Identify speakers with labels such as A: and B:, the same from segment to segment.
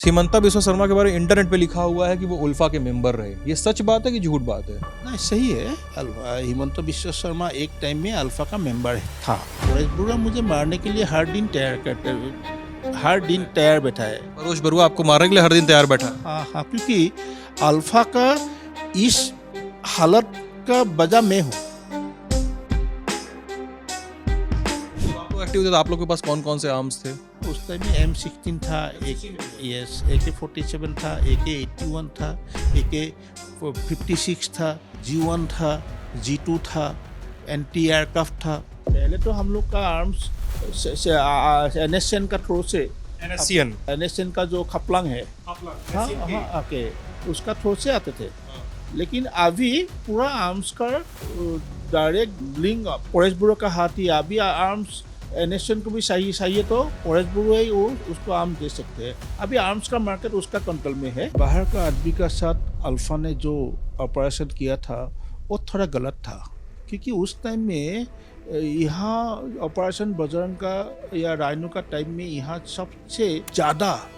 A: हिमंता बिस्वा शर्मा के बारे में इंटरनेट पे लिखा हुआ है कि वो उल्फा के मेंबर रहे। ये सच बात है कि झूठ बात है?
B: नहीं, सही है। हिमंत बिश्व शर्मा एक टाइम में अल्फा का मेंबर था। परेश बरुआ मुझे मारने के लिए हर दिन तैयार बैठा है।
A: परोश बरुआ आपको मारने के लिए हर दिन तैयार बैठा?
B: हाँ हाँ, क्योंकि अल्फा का इस हालत का वजह मैं हूँ।
A: आप लोग एक्टिव थे तो आप लोग के पास कौन कौन से आर्म्स थे?
B: उस टाइम में M16 था, AK-47 था, AK-81 था, AK-56 था, G1 था, G2 था, एंटी एयरक्राफ्ट था। पहले तो हम लोग का आर्म्स NSCN का थ्रो से, NSCN का जो खपलांग है, हाँ हाँ, आके उसका थ्रो से आते थे। लेकिन अभी पूरा आर्म्स का डायरेक्ट लिंक परेश बरुआ का हाथ ही। अभी आर्म्स NSCN को भी चाहिए तो परेश बरुआ ही उसको आर्म दे सकते हैं। अभी आर्म्स का मार्केट उसका कंट्रोल में है। बाहर का आदमी का साथ अल्फा ने जो ऑपरेशन किया था वो थोड़ा गलत था, क्योंकि उस टाइम में यहाँ ऑपरेशन बजरंग का या राइनो का टाइम में यहाँ सबसे ज़्यादा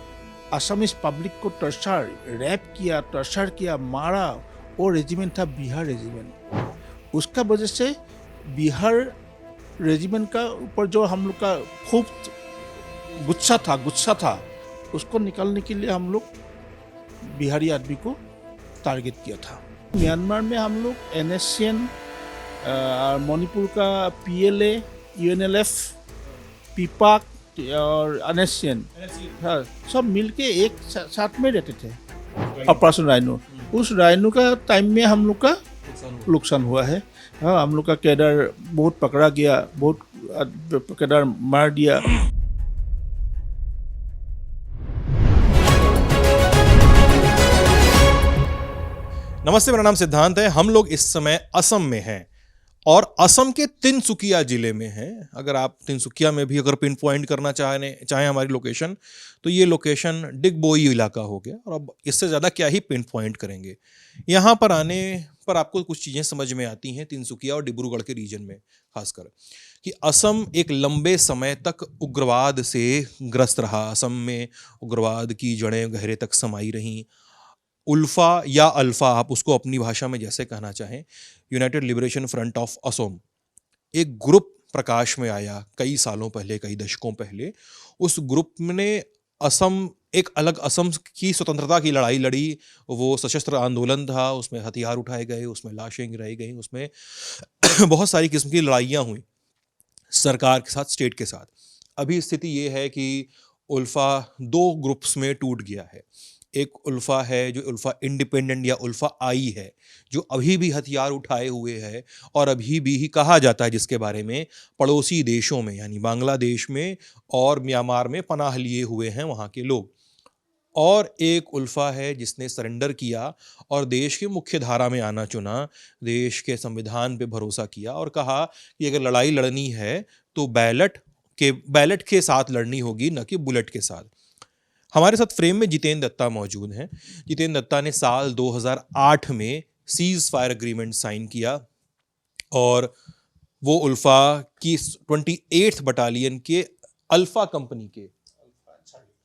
B: असमीज पब्लिक को रेप किया, मारा, वो रेजिमेंट था बिहार रेजिमेंट। उसका वजह से बिहार रेजिमेंट का ऊपर जो हम लोग का खूब गुस्सा था, उसको निकालने के लिए हम लोग बिहारी आदमी को टारगेट किया था। म्यांमार में हम लोग NSCN, मणिपुर का PLA, UNLF, पीपाक और NSCN, हाँ, सब मिलके एक साथ में रहते थे। ऑपरेशन राइनो, उस राइनो का टाइम में हम लोग का नुकसान हुआ है। हाँ, हम लोग का कैडर बहुत पकड़ा गया, बहुत कैडर मार दिया।
A: नमस्ते, मेरा नाम सिद्धांत है। हम लोग इस समय असम में हैं और असम के तिनसुकिया जिले में हैं। अगर आप तिनसुकिया में भी अगर पिन पॉइंट करना चाहें हमारी लोकेशन, तो ये लोकेशन डिगबोई इलाका हो गया। और अब इससे ज़्यादा क्या ही पिन पॉइंट करेंगे। यहाँ पर आने पर आपको कुछ चीज़ें समझ में आती हैं तिनसुकिया और डिब्रूगढ़ के रीजन में, खासकर कि असम एक लंबे समय तक उग्रवाद से ग्रस्त रहा। असम में उग्रवाद की जड़ें गहरे तक समाई रहीं। उल्फा या अल्फा, आप उसको अपनी भाषा में जैसे कहना चाहें, United liberation front of Assam, एक ग्रुप प्रकाश में आया कई सालों पहले, कई दशकों पहले। उस ग्रुप ने असम, एक अलग असम की स्वतंत्रता की लड़ाई लड़ी। वो सशस्त्र आंदोलन था, उसमें हथियार उठाए गए, उसमें लाशें गिराई गई, उसमें बहुत सारी किस्म की लड़ाइयाँ हुई सरकार के साथ, स्टेट के साथ। अभी स्थिति ये है कि उल्फा दो ग्रुप्स में टूट गया है। एक उल्फा है जो उल्फा इंडिपेंडेंट या उल्फा आई है, जो अभी भी हथियार उठाए हुए है और अभी भी ही कहा जाता है जिसके बारे में पड़ोसी देशों में, यानी बांग्लादेश में और म्यांमार में पनाह लिए हुए हैं वहाँ के लोग। और एक उल्फा है जिसने सरेंडर किया और देश की मुख्य धारा में आना चुना, देश के संविधान पे भरोसा किया और कहा कि अगर लड़ाई लड़नी है तो बैलेट के साथ लड़नी होगी, न कि बुलेट के साथ। हमारे साथ फ्रेम में जितेंद्र दत्ता मौजूद हैं। जितेंद्र दत्ता ने साल 2008 में सीज फायर एग्रीमेंट साइन किया और वो उल्फा की 28th बटालियन के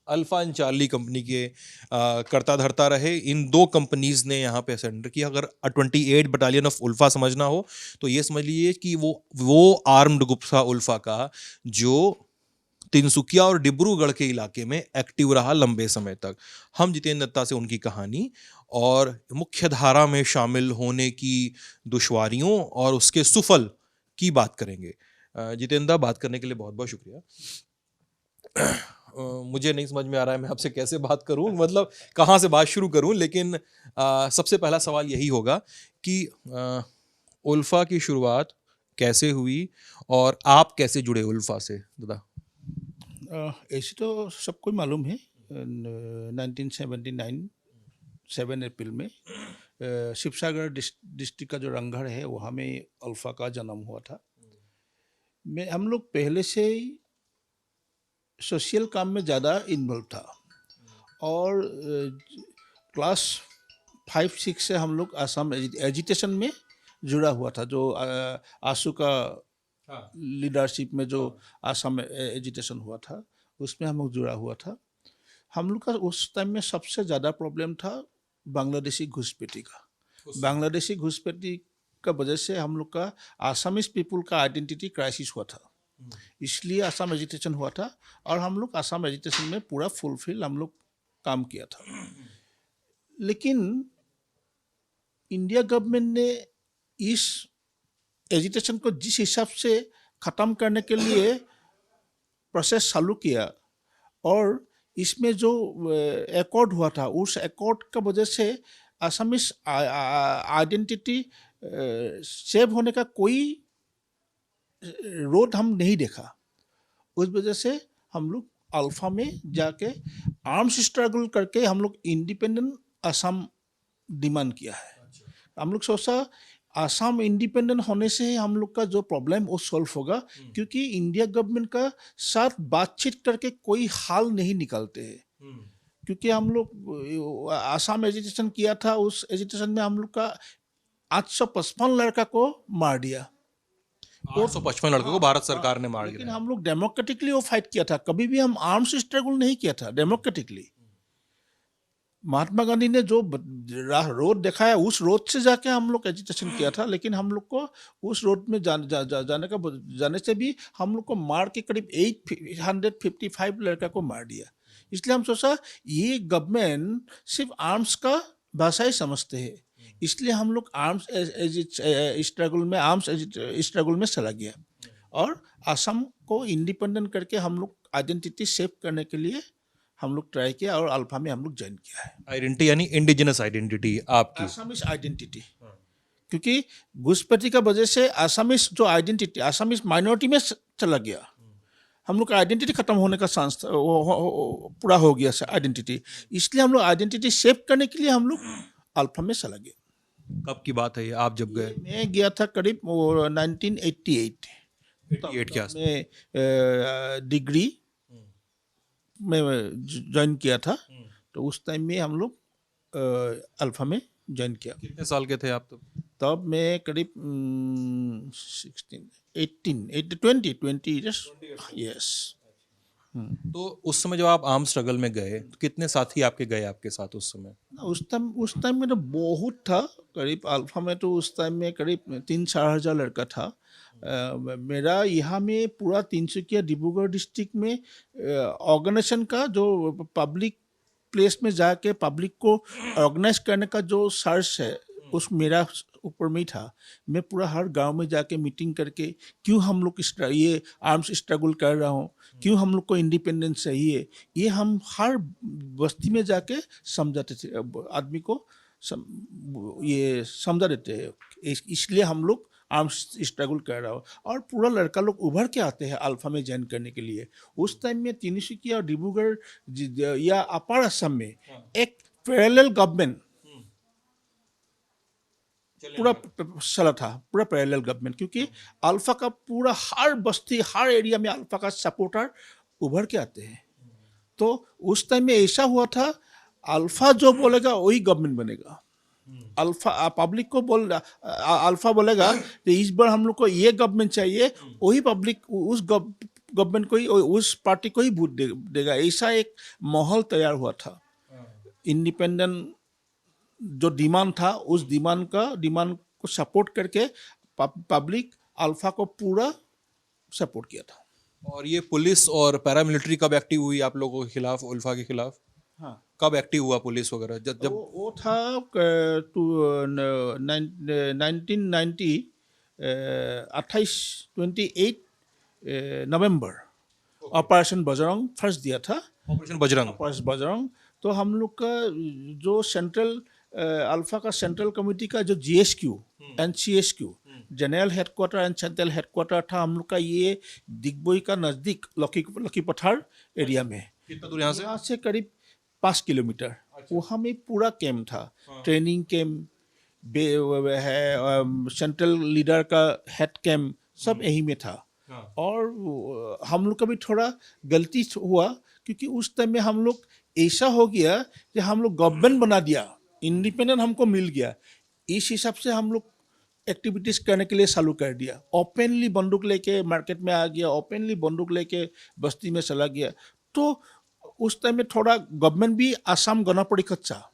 A: अल्फा अंचार्ली कंपनी के करता धरता रहे। इन दो कंपनीज ने यहाँ पे सरेंडर किया। अगर 28 बटालियन ऑफ उल्फा समझना हो तो ये समझ लीजिए कि वो आर्म्ड ग्रुप था उल्फा का, जो तिनसुकिया और डिब्रूगढ़ के इलाके में एक्टिव रहा लंबे समय तक। हम जितेंद्र दत्ता से उनकी कहानी और मुख्य धारा में शामिल होने की दुश्वारियों और उसके सुफल की बात करेंगे। जितेंद्र, बात करने के लिए बहुत बहुत शुक्रिया। मुझे नहीं समझ में आ रहा है मैं आपसे कैसे बात करूं, मतलब कहाँ से बात शुरू करूं, लेकिन सबसे पहला सवाल यही होगा कि उल्फा की शुरुआत कैसे हुई और आप कैसे जुड़े उल्फा से? दादा,
B: ऐसे तो सबको मालूम है। 1979 7 अप्रैल में शिवसागर डिस्ट्रिक्ट का जो रंगघर है वहाँ में अल्फा का जन्म हुआ था। हम लोग पहले से ही सोशल काम में ज़्यादा इन्वॉल्व था और क्लास 5-6 से हम लोग आसाम एजिटेशन में जुड़ा हुआ था। जो आंसू का लीडरशिप में जो आसाम एजिटेशन हुआ था उसमें हम लोग जुड़ा हुआ था। हम लोग का उस टाइम में सबसे ज़्यादा प्रॉब्लम था बांग्लादेशी घुसपैठी का। बांग्लादेशी घुसपैठी का वजह से हम लोग का आसामीज पीपुल का आइडेंटिटी क्राइसिस हुआ था, इसलिए आसाम एजिटेशन हुआ था और हम लोग आसाम एजिटेशन में पूरा फुलफिल हम लोग काम किया था। लेकिन इंडिया गवर्नमेंट ने इस एजिटेशन को जिस हिसाब से ख़त्म करने के लिए प्रोसेस चालू किया और इसमें जो एकॉर्ड हुआ था, उस एकॉर्ड का वजह से आसामीज आइडेंटिटी सेव होने का कोई रोड हम नहीं देखा। उस वजह से हम लोग अल्फा में जाके आर्म्स स्ट्रगल करके हम लोग इंडिपेंडेंट आसाम डिमांड किया है। हम लोग सोचा आसाम इंडिपेंडेंट होने से हम लोग का जो प्रॉब्लम वो सॉल्व होगा, क्योंकि इंडिया गवर्नमेंट का साथ बातचीत करके कोई हल नहीं निकालते हैं। क्योंकि हम लोग आसाम एजिटेशन किया था, उस एजिटेशन में हम लोग का 855 लड़का को मार दिया।
A: 855 लड़कों को भारत सरकार ने मार
B: लेकिन
A: दिया।
B: हम लोग डेमोक्रेटिकली वो फाइट किया था, कभी भी हम आर्म्स स्ट्रगल नहीं किया था, डेमोक्रेटिकली। महात्मा गांधी ने जो रोड दिखाया उस रोड से जाके हम लोग एजिटेशन किया था, लेकिन हम लोग को उस रोड में जाने से भी हम लोग को मार के करीब 855 लड़का को मार दिया। इसलिए हम सोचा ये गवर्नमेंट सिर्फ आर्म्स का भाषा ही समझते हैं, इसलिए हम लोग आर्म्स स्ट्रगल में चला गया और असम को इंडिपेंडेंट करके हम लोग आइडेंटिटी सेव करने के लिए हम लोग ट्राई किया और अल्फा में हम लोग ज्वाइन किया है।
A: आइडेंटिटी यानी इंडिजिनस आइडेंटिटी आपकी।
B: आसामीज आइडेंटिटी, क्योंकि घुसपैठी का वजह से आसामीज जो आइडेंटिटी आसामीज माइनॉरिटी में चला गया, हम लोग का आइडेंटिटी खत्म होने का चांस पूरा हो गया आइडेंटिटी, इसलिए हम लोग आइडेंटिटी सेव करने के लिए हम लोग अल्फा में चला गया।
A: कब की बात है ये, आप जब गए?
B: मैं गया था करीब 1988
A: के आसपास
B: में डिग्री में ज्वाइन किया था, तो उस टाइम में हम लोग अल्फा में ज्वाइन किया।
A: कितने साल के थे आप
B: तब मैं करीब 20 इयर्स। यस।
A: तो उस समय जब आप आर्म स्ट्रगल में गए तो कितने साथी आपके गए आपके साथ उस समय?
B: उस टाइम में तो बहुत था, करीब अल्फा में तो उस टाइम में करीब 3-4 हज़ार लड़का था। मेरा यहाँ में पूरा तिनसुकिया डिब्रूगढ़ डिस्ट्रिक्ट में ऑर्गेनाइजेशन का जो पब्लिक प्लेस में जाके पब्लिक को ऑर्गेनाइज करने का जो सर्च है उस मेरा ऊपर में ही था। मैं पूरा हर गांव में जाके मीटिंग करके क्यों हम लोग ये आर्म्स स्ट्रगल कर रहा हूँ, क्यों हम लोग को इंडिपेंडेंस चाहिए, ये हम हर बस्ती में जाके समझाते थे, आदमी को ये समझा देते हैं। इसलिए हम लोग आर्म्स स्ट्रगल कर रहा हो और पूरा लड़का लोग उभर के आते हैं अल्फा में ज्वाइन करने के लिए। उस टाइम में तिनसुकिया और डिब्रूगढ़ या अपर असम में एक पैरेलल गवर्नमेंट पूरा चला था, पूरा पैरेलल गवर्नमेंट, क्योंकि अल्फा का पूरा हर बस्ती हर एरिया में अल्फा का सपोर्टर उभर के आते हैं। तो उस टाइम में ऐसा हुआ था, अल्फा जो बोलेगा वही गवर्नमेंट बनेगा। अल्फा पब्लिक को अल्फा बोलेगा कि इस बार हम लोग को ये गवर्नमेंट चाहिए, वही पब्लिक उस गवर्नमेंट को ही, उस पार्टी को ही वोट देगा। ऐसा एक माहौल तैयार हुआ था। इंडिपेंडेंट जो डिमांड था उस डिमांड को सपोर्ट करके पब्लिक अल्फा को पूरा सपोर्ट किया था।
A: और ये पुलिस और पैरामिलिट्री कब एक्टिव हुई आप लोगों के खिलाफ, उल्फा के खिलाफ?
B: हाँ,
A: कब एक्टिव हुआ पुलिस वगैरह? जब
B: वो था 28 नवंबर ऑपरेशन बजरंग फर्स्ट दिया था।
A: ऑपरेशन बजरंग।
B: तो हम लोग का जो सेंट्रल अल्फा का सेंट्रल कमेटी का जो GSQ and CSQ general headquarter and central headquarter था हम लोग का, ये दिग्बोई का नज़दीक लकी पठार एरिया में।
A: कितना दूर यहाँ से?
B: यहाँ से करीब 5 किलोमीटर। वहाँ में पूरा कैंप था, ट्रेनिंग कैंप है, सेंट्रल लीडर का हेड कैंप, सब यही में था। और हम लोग का भी थोड़ा गलती हुआ, क्योंकि उस टाइम में हम लोग ऐसा हो गया कि हम लोग गवर्नमेंट बना दिया, इंडिपेंडेंट हमको मिल गया, इस हिसाब से हम लोग एक्टिविटीज़ करने के लिए चालू कर दिया। ओपनली बंदूक लेके मार्केट में आ गया, ओपनली बंदूक लेके बस्ती में चला गया। तो उस टाइम में थोड़ा गवर्नमेंट भी आसाम गण परिषद था,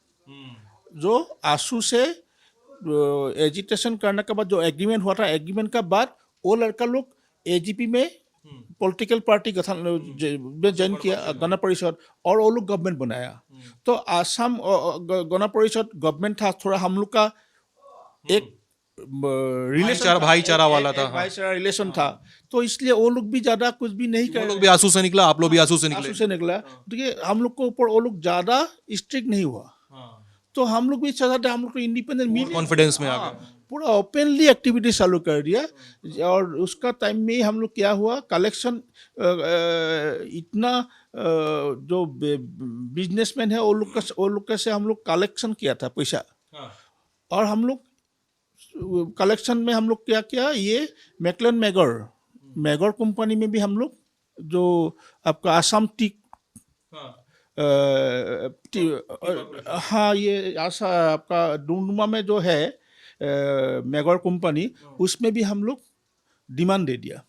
B: जो आसू से एजिटेशन करने के बाद जो एग्रीमेंट हुआ था, एग्रीमेंट के बाद वो लड़का लोग एजीपी में पॉलिटिकल पार्टी गठन में ज्वाइन किया गण परिषद, और वो लोग गवर्नमेंट बनाया। तो आसाम गण परिषद गवर्नमेंट था, थोड़ा हम लोग का एक रिलेशन
A: भाईचारा वाला था,
B: भाईचारा रिलेशन था। तो इसलिए वो लोग भी ज्यादा कुछ भी नहीं
A: वो
B: कर
A: लोग भी आंसू से निकला, आप लोग भी आंसू से निकले।
B: आंसू से निकला। देखिए हम लोग को ऊपर वो लोग ज्यादा स्ट्रिक्ट नहीं हुआ, तो हम लोग भी चाहते हम लोग को इंडिपेंडेंट मिल
A: कॉन्फिडेंस में आ गए,
B: पूरा ओपनली एक्टिविटी चालू कर दिया। और उसका टाइम में हम लोग क्या हुआ, कलेक्शन इतना जो बिजनेसमैन है वो लोग का से हम लोग कलेक्शन किया था पैसा। और हम लोग कलेक्शन में हम लोग क्या किया, ये मैकलन मैगर कंपनी में भी हम लोग जो आपका आसाम टी हाँ, ये आशा आपका डुमडुमा में जो है मैगर कंपनी, उसमें भी हम लोग डिमांड दे दिया।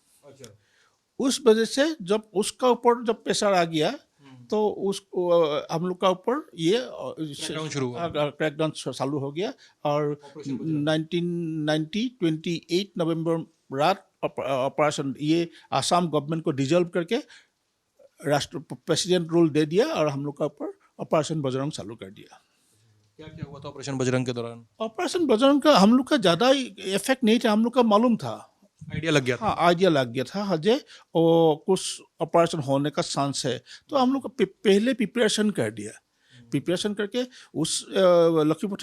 B: उस वजह से जब उसका ऊपर जब प्रेशर आ गया तो उस हम लोग का ऊपर ये क्रैकडाउन चालू हो गया। और 28 नवंबर रात ऑपरेशन ये आसाम गवर्नमेंट को डिजॉल्व करके राष्ट्र प्रेसिडेंट रूल दे दिया, और हम लोग का ऊपर ऑपरेशन बजरंग चालू कर दिया।
A: क्या क्या हुआ था ऑपरेशन बजरंग के दौरान?
B: ऑपरेशन बजरंग का हम लोग का ज़्यादा इफेक्ट नहीं था, हम लोग का मालूम था,
A: आइडिया लग गया था।
B: हाँ, आइडिया लग गया था हजे और कुछ ऑपरेशन होने का चांस है। तो हम लोग पहले प्रिपरेशन कर दिया, प्रिपरेशन करके उस लखीमपुर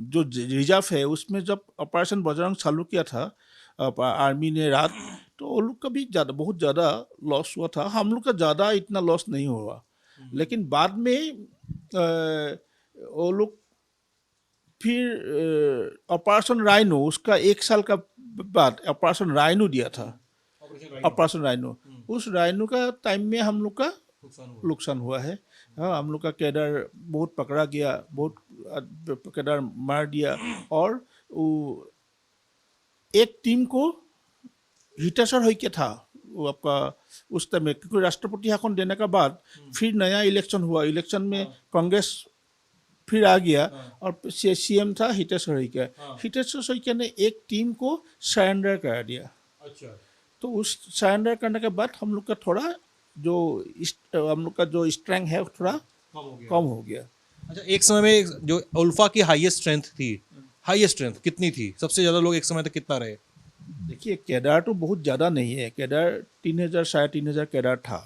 B: जो रिजर्व है उसमें जब ऑपरेशन बजरंग चालू किया था आर्मी ने रात, तो वो लोग का भी बहुत ज़्यादा लॉस हुआ था। हम लोग का ज़्यादा इतना लॉस नहीं हुआ, लेकिन बाद में वो लोग फिर ऑपरेशन राइनो, उसका 1 साल का बाद ऑपरेशन राइनो दिया था, ऑपरेशन राइनो। उस राइनो का टाइम में हम लोग का नुकसान हुआ है। हाँ, हम लोग का कैडर बहुत पकड़ा गया, बहुत कैडर मार दिया, और एक टीम को हिटासर हो गया था वो आपका उस टाइम में, क्योंकि राष्ट्रपति शासन देने के बाद फिर नया इलेक्शन हुआ। इलेक्शन में कांग्रेस फिर आ गया और सीएम था हितेश्वर शइकिया। हितेश्वर शइकिया ने एक टीम को सरेंडर कर दिया।
A: अच्छा,
B: तो उस सरेंडर करने के बाद हम लोग का थोड़ा जो हम लोग का जो स्ट्रेंथ है थोड़ा कम हो गया।
A: अच्छा, एक समय में जो उल्फा की हाईएस्ट स्ट्रेंथ कितनी थी? सबसे ज़्यादा लोग एक समय तक कितना रहे?
B: देखिए, केदार तो बहुत ज़्यादा नहीं है, केदार 3000 साढ़े 3000 केदार था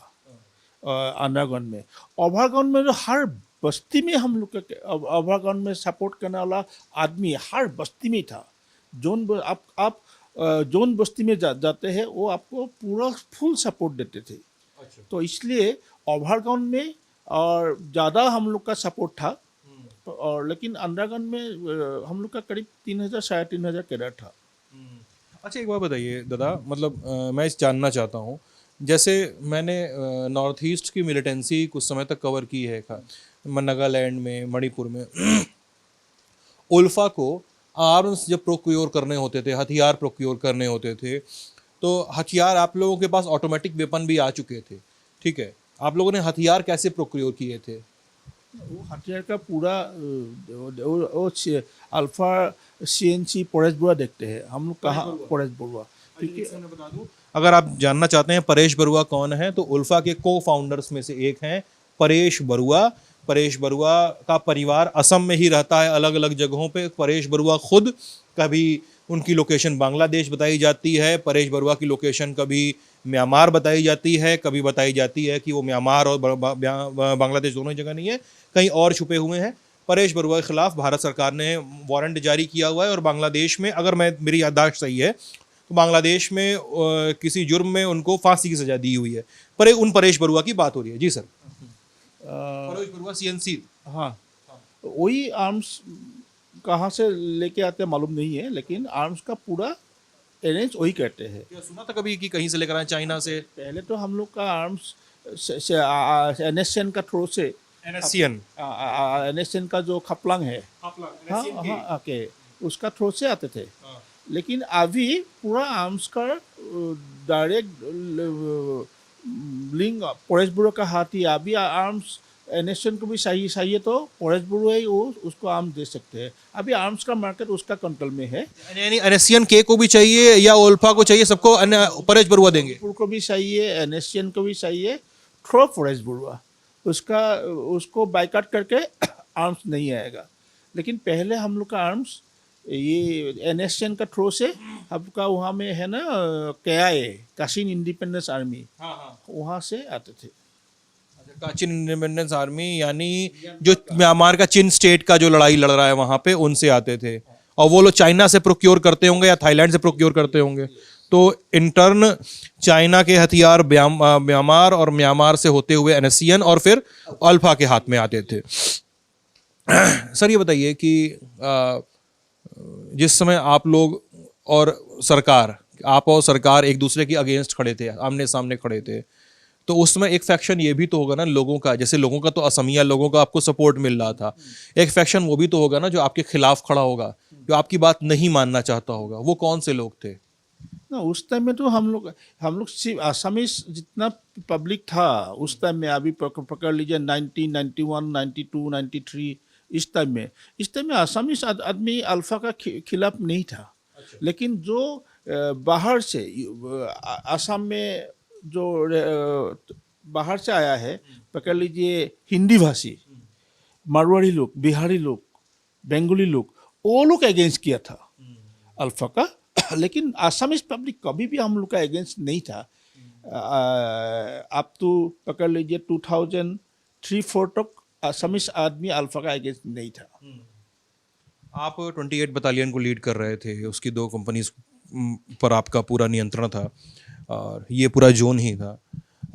B: अंडरग्राउंड में। ओवरग्राउंड में जो हर बस्ती में हम लोग का ओवरग्राउंड में सपोर्ट करने वाला आदमी हर बस्ती में था। जोन आप जोन बस्ती में जाते हैं वो आपको पूरा फुल सपोर्ट देते थे।
A: अच्छा।
B: तो इसलिए ओवरग्राउंड में और ज़्यादा हम लोग का सपोर्ट था, और लेकिन अंडरग्राउंड में हम लोग का करीब 3000 साढ़े 3000 केदार था।
A: अच्छा, एक बात बताइए दादा, मतलब मैं इस जानना चाहता हूँ, जैसे मैंने नॉर्थ ईस्ट की मिलिटेंसी कुछ समय तक कवर की है, नागालैंड में, मणिपुर में उल्फा को आर्म्स जब प्रोक्योर करने होते थे, हथियार प्रोक्योर करने होते थे, तो हथियार आप लोगों के पास ऑटोमेटिक वेपन भी आ चुके थे, ठीक है? आप लोगों ने हथियार कैसे प्रोक्योर किए थे?
B: वो हथियार का पूरा वो अल्फा CNC परेश बरुआ देखते हैं हम लोग। कहाँ परेश बरुआ? ठीक है,
A: मैं बता दूं, अगर आप जानना चाहते हैं परेश बरुआ कौन है, तो उल्फा के को फाउंडर्स में से एक हैं परेश बरुआ। परेश बरुआ का परिवार असम में ही रहता है, अलग अलग जगहों पे। परेश बरुआ खुद, कभी उनकी लोकेशन बांग्लादेश बताई जाती है, परेश बरुआ की लोकेशन कभी म्यांमार बताई जाती है, कभी बताई जाती है कि वो म्यांमार और बांग्लादेश दोनों जगह नहीं है, कहीं और छुपे हुए हैं। परेश बरुआ के खिलाफ भारत सरकार ने वारंट जारी किया हुआ है, और बांग्लादेश में, अगर मेरी याददाश्त सही है, तो बांग्लादेश में किसी जुर्म में उनको फांसी की सजा दी हुई है। पर उन परेश बरुआ की बात हो रही है। जी सर, परेश बरुआ CNC।
B: हाँ, वही आर्म्स कहाँ से लेके आते हैं मालूम नहीं है, लेकिन आर्म्स का पूरा अरेंज वही करते हैं।
A: क्या सुना था कभी कि कहीं से लेकर आए, चाइना से?
B: पहले तो हम लोग का आर्म्स NSCN का थ्रू से, NSCN का जो खपलांग है, हाँ, उसका थ्रू से आते थे। लेकिन अभी पूरा आर्म्स का डायरेक्ट लिंक परेश बरुआ का हाथ ही अभी आर्म्स NSCN को भी चाहिए तो परेश बरुआ ही उसको आर्म्स दे सकते हैं। अभी आर्म्स का मार्केट उसका कंट्रोल में है।
A: यानी NSCN के को भी चाहिए या ओल्फा को चाहिए, सबको परेश बरुआ देंगे?
B: को भी चाहिए, NSCN को भी चाहिए, थ्रो परेश बरुआ। उसको बाइकाट करके आर्म्स नहीं आएगा। लेकिन पहले हम लोग का आर्म्स ये NSCN का थ्रो से आपका वहाँ में है ना KIA, काशीन इंडिपेंडेंस आर्मी, वहाँ से आते थे।
A: काचिन इंडिपेंडेंस आर्मी यानी जो म्यांमार का चिन स्टेट का जो लड़ाई लड़ रहा है वहां पे, उनसे आते थे। और वो लोग चाइना से प्रोक्योर करते होंगे या थाईलैंड से प्रोक्योर करते होंगे। तो इंटर्न चाइना के हथियार म्यांमार और म्यांमार से होते हुए NSCN और फिर अल्फा के हाथ में आते थे। सर ये बताइए कि जिस समय आप लोग और सरकार, आप और सरकार एक दूसरे के अगेंस्ट खड़े थे, आमने सामने खड़े थे, तो उसमें एक फैक्शन ये भी तो होगा ना लोगों का, जैसे लोगों का तो असमिया लोगों का आपको सपोर्ट मिल रहा था, एक फैक्शन वो भी तो होगा ना जो आपके खिलाफ खड़ा होगा, जो आपकी बात नहीं मानना चाहता होगा। वो कौन से लोग थे?
B: ना उस टाइम में तो हम लोग सिर्फ आसामीज जितना पब्लिक था उस टाइम में, अभी पकड़ लीजिए 1991, 92, 93 इस टाइम में आसामीज आदमी अल्फा का खिलाफ नहीं था। लेकिन जो बाहर से आसाम में जो बाहर से आया है, पकड़ लीजिए हिंदी भाषी, मारवाड़ी लोग, बिहारी लोग, बंगाली लोग, वो लोग अगेंस्ट किया था अल्फा का। लेकिन आसामीज पब्लिक कभी भी हम लोग का अगेंस्ट नहीं था। आप तो पकड़ लीजिए 2003-4 तक आसामीज आदमी अल्फा का अगेंस्ट नहीं था।
A: आप 28 बटालियन को लीड कर रहे थे, उसकी 2 कंपनीज पर आपका पूरा नियंत्रण था और ये पूरा जोन ही था।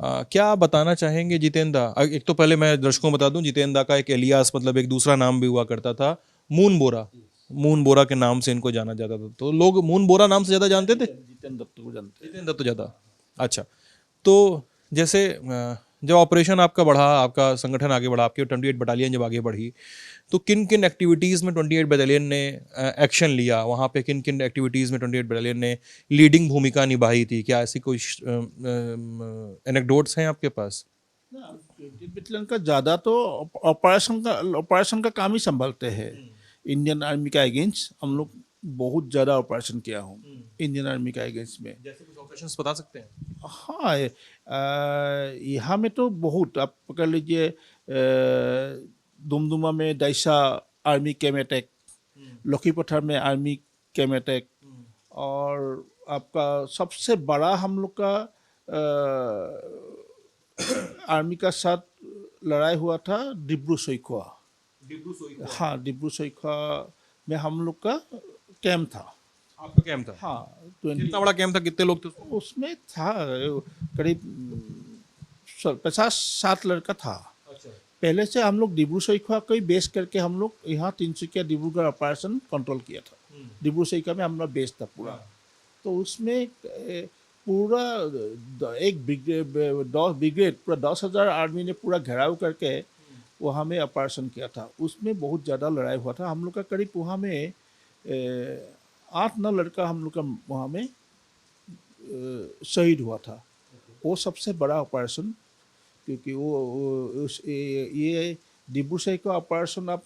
A: क्या बताना चाहेंगे जितेंद्र? एक तो पहले मैं दर्शकों को बता दूं, जितेंद्र का एक एलियास मतलब एक दूसरा नाम भी हुआ करता था, मून बोरा। मून बोरा के नाम से इनको जाना जाता था। तो लोग मून बोरा नाम से ज़्यादा जानते थे?
B: जितेंद्र दत्त को जानते।
A: जितेंद्र दत्त ज़्यादा। अच्छा, तो जैसे जब ऑपरेशन आपका बढ़ा, आपका संगठन आगे बढ़ा, आपकी 28 बटालियन जब आगे बढ़ी, तो किन किन एक्टिविटीज़ में 28 बटालियन ने एक्शन लिया? वहाँ पे किन किन एक्टिविटीज़ में 28 बटालियन ने लीडिंग भूमिका निभाई थी? क्या ऐसी कोई एनेक्डोट्स हैं आपके पास?
B: 28 बटालियन का ज़्यादा तो ऑपरेशन का काम ही संभालते हैं। इंडियन आर्मी का अगेंस्ट हम लोग बहुत ज़्यादा ऑपरेशन किया हूँ इंडियन आर्मी का अगेंस्ट में।
A: जैसे कुछ ऑपरेशंस बता सकते हैं?
B: हाँ, यहाँ में तो बहुत, आप पकड़ लीजिए दुमदुमा में दाइसा आर्मी कैम्प अटैक, लखीपथर में आर्मी कैम्प अटैक, और आपका सबसे बड़ा हम लोग का आर्मी का साथ लड़ाई हुआ था डिब्रू सैखोवा। हाँ, डिब्रू सैखोवा में हम लोग का कैंप था।
A: आपका कैंप था?
B: हाँ।
A: कितना बड़ा कैंप था? कितने लोग थे
B: उसमें? था करीब 50-60 लड़का था।
A: अच्छा।
B: पहले से हम लोग डिब्रू सैखोवा को ही बेस करके हम लोग यहाँ तिनसुकिया डिब्रूगढ़ ऑपरेशन कंट्रोल किया था। डिब्रू सैखोवा में हमारा बेस था पूरा। तो उसमें पूरा एक ब्रिगेड पूरा 10,000 आर्मी ने पूरा घेराव करके वहाँ में ऑपरेशन किया था। उसमें बहुत ज़्यादा लड़ाई हुआ था। हम लोग का करीब वहाँ में 8-9 लड़का हम लोग का वहाँ में शहीद हुआ था। वो सबसे बड़ा ऑपरेशन, क्योंकि वो ये डिब्रू सैखोवा ऑपरेशन आप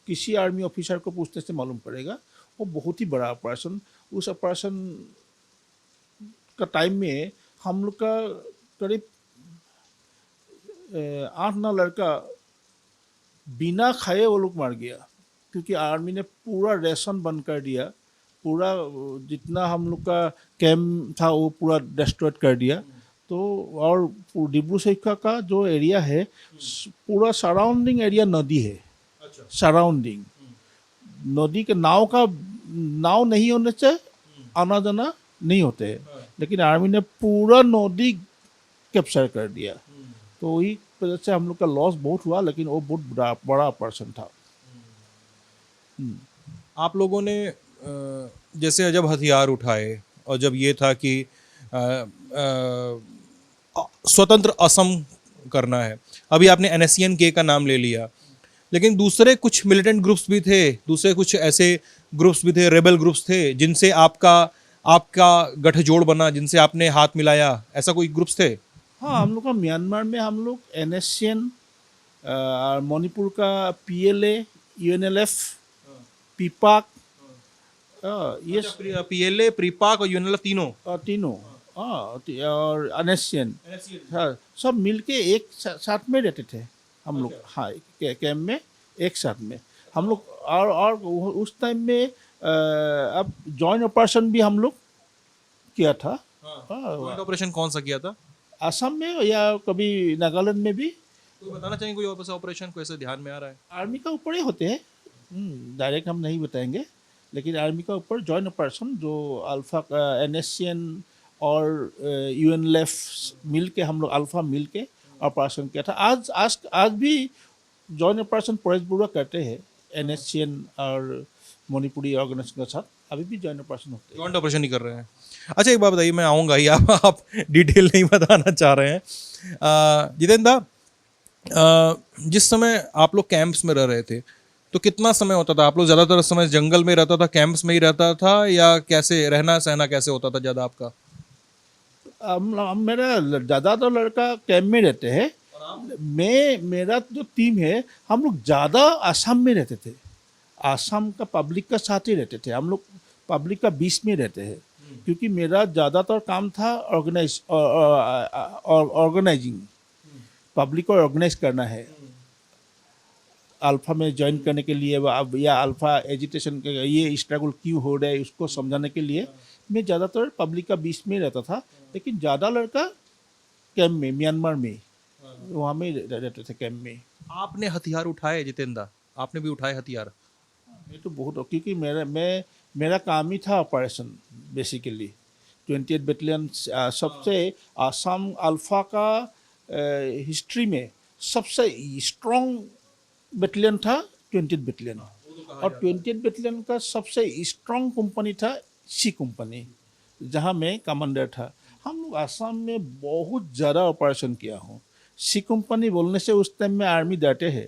B: किसी आर्मी ऑफिसर को पूछने से मालूम पड़ेगा, वो बहुत ही बड़ा ऑपरेशन। उस ऑपरेशन का टाइम में हम लोग का करीब 8-9 लड़का बिना खाए वो लोग मर गया, क्योंकि आर्मी ने पूरा रेशन बंद कर दिया। पूरा जितना हम लोग का कैंप था वो पूरा डिस्ट्रॉय कर दिया। तो और डिब्रू सैखोवा का जो एरिया है पूरा सराउंडिंग एरिया नदी है। अच्छा। सराउंडिंग नदी के नाव नहीं होने से आना जाना नहीं होते हैं, लेकिन आर्मी ने पूरा नदी कैप्चर कर दिया। तो वही वजह से हम लोग का लॉस बहुत हुआ, लेकिन वो बहुत बड़ा ऑपरेशन था।
A: आप लोगों ने जैसे जब हथियार उठाए और जब ये था कि स्वतंत्र असम करना है, अभी आपने NSCN के का नाम ले लिया, लेकिन दूसरे कुछ मिलिटेंट ग्रुप्स भी थे, दूसरे कुछ ऐसे ग्रुप्स भी थे, रेबल ग्रुप्स थे, जिनसे आपका आपका गठजोड़ बना, जिनसे आपने हाथ मिलाया, ऐसा कोई ग्रुप्स थे?
B: हाँ, हम लोग का म्यांमार में हम लोग NSCN, मणिपुर का PLA, UNLF, पीपाक, ये
A: पीएलए, प्रीपाक और यूएनएलएफ तीनों।
B: तीनों, और NSCN, हाँ, सब मिलके एक साथ में रहते थे हम लोग। हाँ, कैंप में एक साथ में हम लोग। और उस टाइम में अब जॉइंट ऑपरेशन भी हम लोग किया था।
A: जॉइंट ऑपरेशन कौन सा किया था?
B: असम में या कभी नागालैंड में भी।
A: कोई बताना चाहिए कोई ऑपरेशन को ऐसे ध्यान में आ रहा है?
B: आर्मी का ऊपर ही होते हैं, डायरेक्ट हम नहीं बताएंगे, लेकिन आर्मी का ऊपर जॉइंट ऑपरेशन जो अल्फा NSCN और UNLF मिल के हम लोग अल्फा मिल के ऑपरेशन किया था। आज भी जॉइंट ऑपरेशन परेश बरुआ करते हैं NSCN और मणिपुरी ऑर्गेनाइजेशन के साथ, अभी भी जॉइंट ऑपरेशन होते हैं।
A: जॉइंट ऑपरेशन ही कर रहे हैं। अच्छा, एक बात बताइए, मैं आऊँगा ही, आप डिटेल नहीं बताना चाह रहे हैं। जितेंद्र, जिस समय आप लोग कैंप्स में रह रहे थे, तो कितना समय होता था? आप लोग ज़्यादातर समय जंगल में रहता था, कैंप्स में ही रहता था, या कैसे रहना सहना कैसे होता था ज़्यादा आपका?
B: मेरा ज़्यादातर लड़का कैंप में रहते हैं। मेरा जो टीम है, हम लोग ज़्यादा आसाम में रहते थे। आसाम का पब्लिक का साथ ही रहते थे हम लोग, पब्लिक का बीच में रहते हैं, क्योंकि मेरा ज़्यादातर काम था ऑर्गेनाइजिंग, पब्लिक को ऑर्गेनाइज करना है अल्फ़ा में ज्वाइन करने के लिए, या अल्फ़ा एजिटेशन के ये स्ट्रगल क्यों हो रहा है उसको समझाने के लिए मैं ज़्यादातर पब्लिक का बीच में रहता था। लेकिन ज़्यादा लड़का कैंप में, म्यांमार में, वहाँ में रहते थे कैंप में।
A: आपने हथियार उठाए जितेंद्र? आपने भी उठाए हथियार?
B: ये तो बहुत, क्योंकि मेरा काम ही था ऑपरेशन बेसिकली। 28 बटालियन सबसे आसाम अल्फ़ा का हिस्ट्री में सबसे स्ट्रॉन्ग बटालियन था 28 बटालियन, और 28 बटालियन का सबसे स्ट्रॉन्ग कंपनी था सी कंपनी, जहाँ मैं कमांडर था। हम लोग आसाम में बहुत ज़्यादा ऑपरेशन किया हूँ। सी कंपनी बोलने से उस टाइम में आर्मी डरते हैं।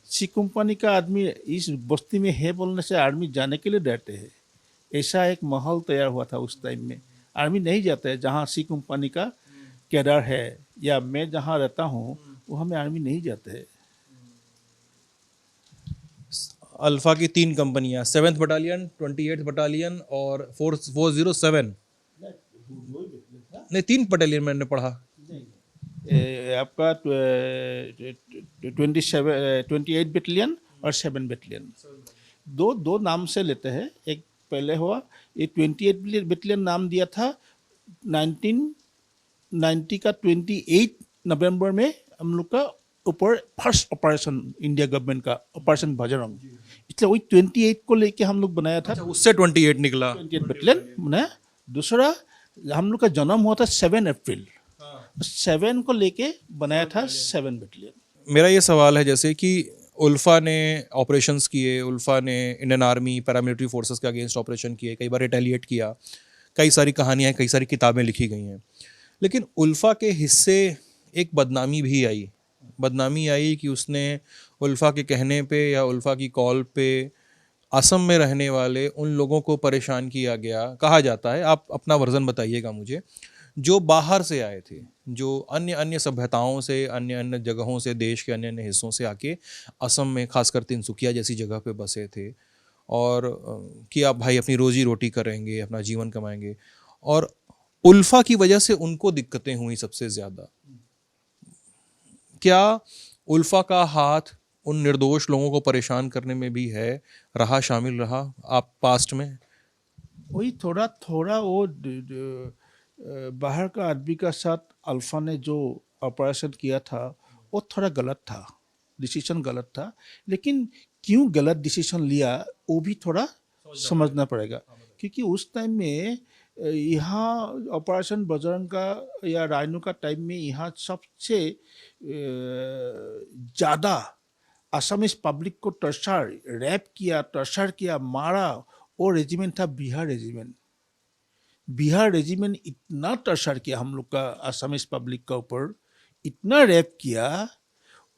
B: सी कंपनी का आदमी इस बस्ती में है बोलने से आर्मी जाने के लिए डरते हैं। ऐसा एक माहौल तैयार हुआ था उस टाइम में। आर्मी नहीं जाता है जहाँ सी कंपनी का कैडर है, या मैं जहाँ रहता हूँ वहाँ में आर्मी नहीं जाते है।
A: अल्फा की 3 कंपनियां, 7th बटालियन, 28th बटालियन और 407। नहीं, 3 बटालियन मैंने पढ़ा।
B: आपका 28 बटालियन और 7 बटालियन, दो नाम से लेते हैं। एक पहले हुआ, ये 28 बटालियन नाम दिया था 1990 का 28 नवंबर में हम लोग का ऊपर फर्स्ट ऑपरेशन इंडिया गवर्नमेंट का ऑपरेशन बजरंग, इसलिए वही 28 को लेके हम लोग बनाया था।
A: अच्छा, उससे 28 निकला।
B: 28 बटालियन बनाया। दूसरा हम लोग का जन्म हुआ था 7 अप्रैल, 7 को लेके बनाया था 7 बटालियन।
A: मेरा ये सवाल है, जैसे कि उल्फा ने ऑपरेशंस किए, उल्फा ने इंडियन आर्मी पैरामिलिट्री फोर्सेस के अगेंस्ट ऑपरेशन किए, कई बार रिटेलिएट किया, कई सारी कहानियाँ, कई सारी किताबें लिखी गई हैं, लेकिन उल्फा के हिस्से एक बदनामी आई कि उसने उल्फा के कहने पे या उल्फा की कॉल पे असम में रहने वाले उन लोगों को परेशान किया गया, कहा जाता है। आप अपना वर्जन बताइएगा मुझे, जो बाहर से आए थे, जो अन्य सभ्यताओं से, अन्य जगहों से, देश के अन्य हिस्सों से आके असम में, खासकर तिनसुकिया जैसी जगह पे बसे थे, और कि आप भाई अपनी रोजी रोटी करेंगे, अपना जीवन कमाएंगे, और उल्फा की वजह से उनको दिक्कतें हुई सबसे ज़्यादा। क्या उल्फा का हाथ उन निर्दोष लोगों को परेशान करने में भी शामिल रहा आप पास्ट में?
B: वही थोड़ा वो बाहर का आदमी का साथ अल्फा ने जो ऑपरेशन किया था वो थोड़ा गलत था, डिसीजन गलत था। लेकिन क्यों गलत डिसीजन लिया वो भी थोड़ा समझना पड़ेगा, क्योंकि उस टाइम में यहाँ ऑपरेशन बजरंग का या राइनो का टाइम में यहाँ सबसे ज़्यादा असमीज पब्लिक को रैप किया, मारा, वो रेजिमेंट था बिहार रेजिमेंट। बिहार रेजिमेंट इतना टर्चर किया हम लोग का असमीज पब्लिक का ऊपर, इतना रैप किया,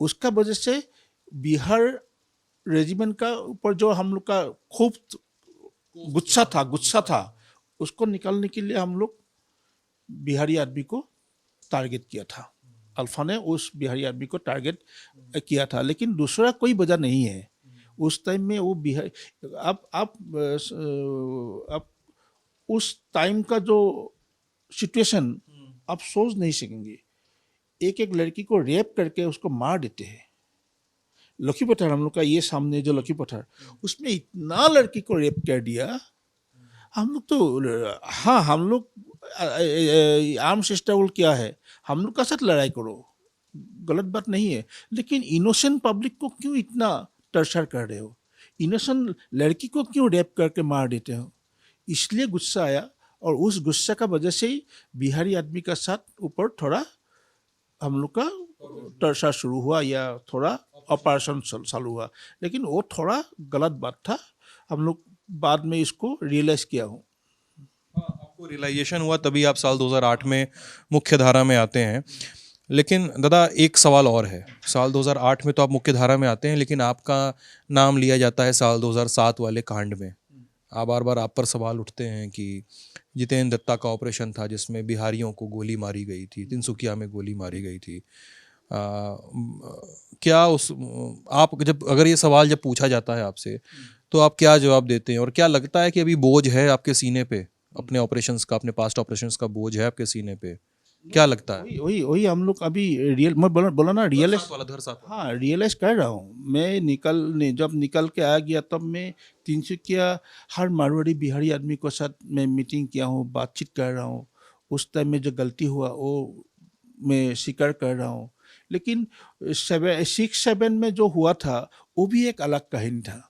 B: उसका वजह से बिहार रेजिमेंट का ऊपर जो हम लोग का खूब गुस्सा था, उसको निकालने के लिए हम लोग बिहारी आदमी को टारगेट किया था। अल्फा ने उस बिहारी आदमी को टारगेट किया था, लेकिन दूसरा कोई वजह नहीं है। उस टाइम में वो बिहार आप उस टाइम का जो सिचुएशन आप सोच नहीं सकेंगे। एक एक लड़की को रेप करके उसको मार देते हैं। लखी पठार हम लोग का ये सामने जो लखी पठार, उसमें इतना लड़की को रेप कर दिया। हम लोग तो हाँ, हम लोग आर्म्स स्ट्रगल क्या है, हम लोग का साथ लड़ाई करो, गलत बात नहीं है, लेकिन इनोसेंट पब्लिक को क्यों इतना टर्चर कर रहे हो? इनोसेंट लड़की को क्यों रेप करके मार देते हो? इसलिए गुस्सा आया, और उस गुस्सा का वजह से ही बिहारी आदमी का साथ ऊपर थोड़ा हम लोग का टर्चर शुरू हुआ, या थोड़ा ऑपरेशन चालू हुआ। लेकिन वो थोड़ा गलत बात था, हम लोग बाद में इसको रियलाइज किया हूँ।
A: आपको रियलाइजेशन हुआ तभी आप साल 2008 में मुख्य धारा में आते हैं। लेकिन दादा एक सवाल और है, साल 2008 में तो आप मुख्य धारा में आते हैं, लेकिन आपका नाम लिया जाता है साल 2007 वाले कांड में। बार बार आप पर सवाल उठते हैं कि जितेंद्र दत्ता का ऑपरेशन था जिसमें बिहारियों को गोली मारी गई थी, तिनसुकिया में गोली मारी गई थी। क्या उस आप जब अगर ये सवाल जब पूछा जाता है आपसे तो आप क्या जवाब देते हैं, और क्या लगता है कि अभी बोझ है आपके सीने पे, अपने ऑपरेशंस का, अपने पास्ट ऑपरेशंस का बोझ है आपके सीने पे? क्या लगता है?
B: वही हम लोग अभी मैं बोला ना, रियलाइज
A: वाला।
B: हाँ, रियलाइज कर रहा हूँ। मैं जब निकल के आ गया तब मैं तिनसुकिया हर मारवाड़ी बिहारी आदमी के साथ मैं मीटिंग किया हूँ, बातचीत कर रहा हूँ। उस टाइम में जो गलती हुआ वो मैं स्वीकार कर रहा हूँ। लेकिन 6-7 में जो हुआ था वो भी एक अलग कहानी था।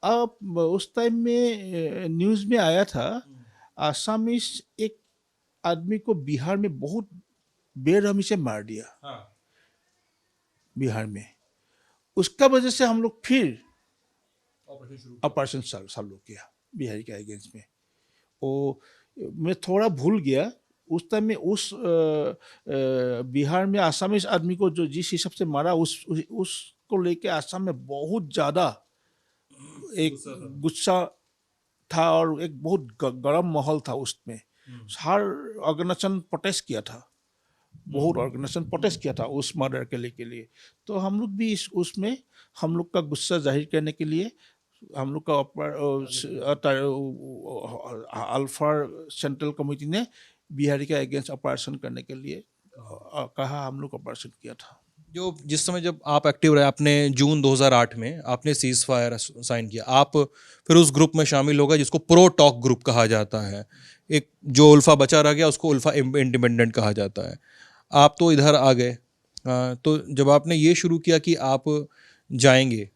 B: अब उस टाइम में न्यूज़ में आया था, आसामीज एक आदमी को बिहार में बहुत बेरहमी से मार दिया। बिहार में उसका वजह से हम लोग फिर ऑपरेशन चालू किया बिहारी के अगेंस्ट में। वो मैं थोड़ा भूल गया उस टाइम में, उस बिहार में आसामीज आदमी को जो जिस हिसाब से मारा, उसको लेके आसाम में बहुत ज़्यादा एक गुस्सा था, और एक बहुत गर्म माहौल था उसमें। हर ऑर्गेनाइजेशन प्रोटेस्ट किया था, बहुत ऑर्गेनाइजेशन प्रोटेस्ट किया था उस मर्डर के लिए। तो हम लोग भी उसमें हम लोग का गुस्सा जाहिर करने के लिए हम लोग का अल्फा सेंट्रल कमेटी ने बिहारी के अगेंस्ट ऑपरेशन करने के लिए कहा, हम लोग ऑपरेशन किया था।
A: जिस समय जब आप एक्टिव रहे, आपने जून 2008 में आपने सीज फायर साइन किया, आप फिर उस ग्रुप में शामिल हो गए जिसको प्रो टॉक ग्रुप कहा जाता है। एक जो उल्फा बचा रह गया उसको उल्फा इंडिपेंडेंट कहा जाता है। आप तो इधर आ गए, तो जब आपने ये शुरू किया कि आप जाएंगे,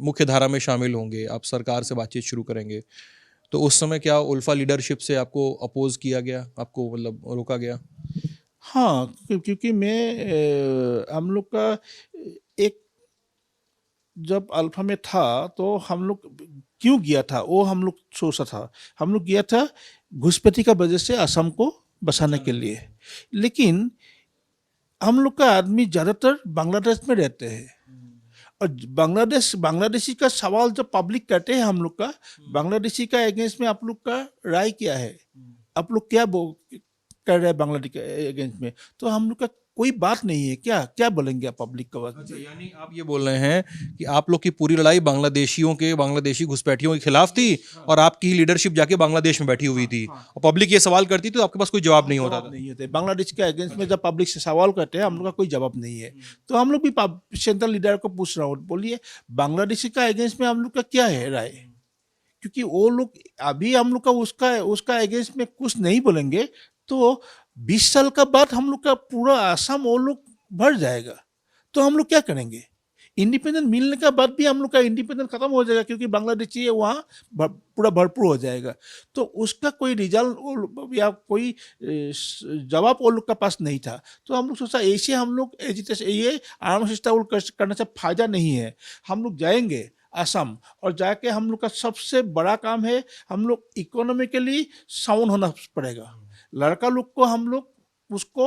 A: मुख्य धारा में शामिल होंगे, आप सरकार से बातचीत शुरू करेंगे, तो उस समय क्या उल्फा लीडरशिप से आपको अपोज किया गया, आपको मतलब रोका गया?
B: हाँ, क्योंकि मैं हम लोग का एक जब अल्फा में था तो हम लोग क्यों गया था वो हम लोग सोचा था। हम लोग गया था घुसपैठी का वजह से असम को बसाने के लिए, लेकिन हम लोग का आदमी ज़्यादातर बांग्लादेश में रहते हैं, और बांग्लादेशी का सवाल जब पब्लिक करते हैं हम लोग का, बांग्लादेशी का अगेंस्ट में आप लोग का राय क्या है, आप लोग क्या कर रहे हैं बांग्लादेश के अगेंस्ट में, तो हम लोग का कोई बात नहीं है। क्या बोलेंगे आप पब्लिक का बात?
A: अच्छा, यानी आप ये बोल रहे हैं कि आप लोग की पूरी लड़ाई बांग्लादेशी घुसपैठियों के खिलाफ थी, और आपकी लीडरशिप जाके बांग्लादेश में बैठी हुई थी, और पब्लिक ये सवाल करती तो आपके पास कोई जवाब नहीं होता था?
B: नहीं होते बांग्लादेश के अगेंस्ट में, जब पब्लिक से सवाल करते हैं हम लोग का कोई जवाब नहीं है। तो हम लोग भी सेंट्रल लीडर को पूछ रहा हूँ, बोलिए बांग्लादेशी का अगेंस्ट में हम लोग का क्या है राय, क्योंकि वो लोग अभी हम लोग का उसका अगेंस्ट में कुछ नहीं बोलेंगे तो 20 साल का बाद हम लोग का पूरा आसाम वो लोग भर जाएगा, तो हम लोग क्या करेंगे? इंडिपेंडेंट मिलने का बाद भी हम लोग का इंडिपेंडेंट खत्म हो जाएगा, क्योंकि बांग्लादेशी है वहाँ पूरा भरपूर हो जाएगा। तो उसका कोई रिजल्ट या कोई जवाब वो लोग का पास नहीं था। तो हम लोग सोचा ऐसे हम लोग एजिटेशन, ये आर्म्स स्ट्रगल करने से फायदा नहीं है। हम लोग जाएंगे असम, और जाके हम लोग का सबसे बड़ा काम है, हम लोग इकोनॉमिकली साउंड होना पड़ेगा। लड़का लोग को हम लोग उसको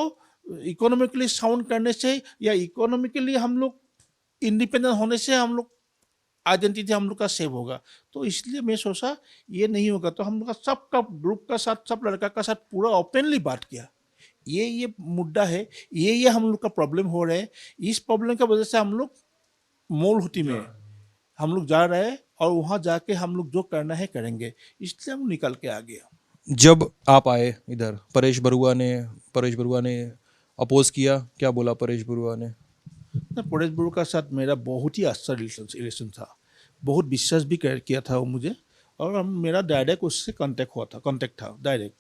B: इकोनॉमिकली साउंड करने से या इकोनॉमिकली हम लोग इंडिपेंडेंट होने से हम लोग आइडेंटिटी हम लोग का सेव होगा। तो इसलिए मैं सोचा ये नहीं होगा, तो हम लोग का सबका ग्रुप का साथ, सब लड़का का साथ पूरा ओपनली बात किया, ये मुद्दा है, ये हम लोग का प्रॉब्लम हो रहा है, इस प्रॉब्लम की वजह से हम लोग मोलहुटी में हम लोग जा रहे हैं और वहाँ जाके हम लोग जो करना है करेंगे, इसलिए हम निकल के आ गया।
A: जब आप आए इधर, परेश बरुआ ने अपोज किया, क्या बोला परेश बरुआ ने?
B: परेश बरुआ का साथ मेरा बहुत ही अच्छा रिलेशन था, बहुत विश्वास भी किया था वो मुझे, और मेरा डायरेक्ट उससे कांटेक्ट था डायरेक्ट।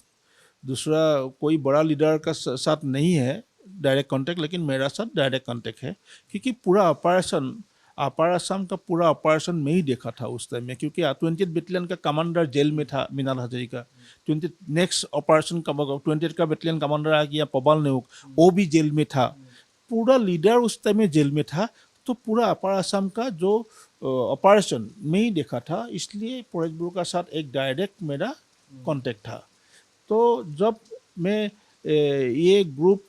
B: दूसरा कोई बड़ा लीडर का साथ नहीं है डायरेक्ट कांटेक्ट, लेकिन मेरा साथ डायरेक्ट कांटेक्ट है, क्योंकि पूरा ऑपरेशन अपर असम का पूरा ऑपरेशन में ही देखा था उस टाइम में, क्योंकि 20th बटालियन का कमांडर जेल में था मिनाल हजारिका, 20 नेक्स्ट ऑपरेशन का 20th का बटालियन कमांडर आ गया पबाल नेउक, वो भी जेल में था, पूरा लीडर उस टाइम में जेल में था। तो पूरा अपर असम का जो ऑपरेशन में ही देखा था, इसलिए परेश बरुआ का साथ एक डायरेक्ट मेरा कांटेक्ट था। तो जब मैं ये ग्रुप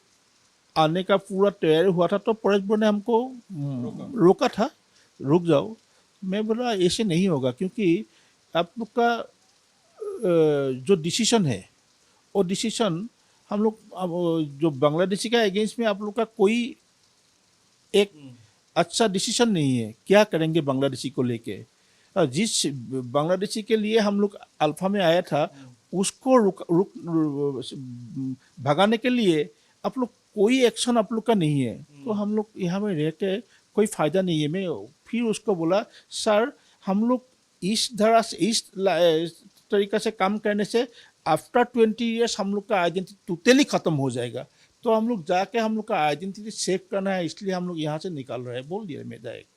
B: आने का पूरा तैयारी हुआ था, तो परेश बरुआ ने हमको रोका था, रुक जाओ। मैं बोला ऐसे नहीं होगा, क्योंकि आप लोग का जो डिसीजन है वो डिसीजन हम लोग जो बांग्लादेशी का अगेंस्ट में आप लोग का कोई एक अच्छा डिसीजन नहीं है, क्या करेंगे बांग्लादेशी को लेके। जिस बांग्लादेशी के लिए हम लोग अल्फा में आया था, उसको भगाने के लिए आप लोग कोई एक्शन आप लोग का नहीं है, तो हम लोग यहाँ में रह के कोई फ़ायदा नहीं है। मैं फिर उसको बोला, सर हम लोग इस तरह से इस तरीक़ा से काम करने से आफ्टर 20 ईयर्स हम लोग का आइडेंटिटी टोटली ख़त्म हो जाएगा, तो हम लोग जाके हम लोग का आइडेंटिटी सेव करना है, इसलिए हम लोग यहाँ से निकल रहे हैं, बोल दिया मैं डायरेक्ट।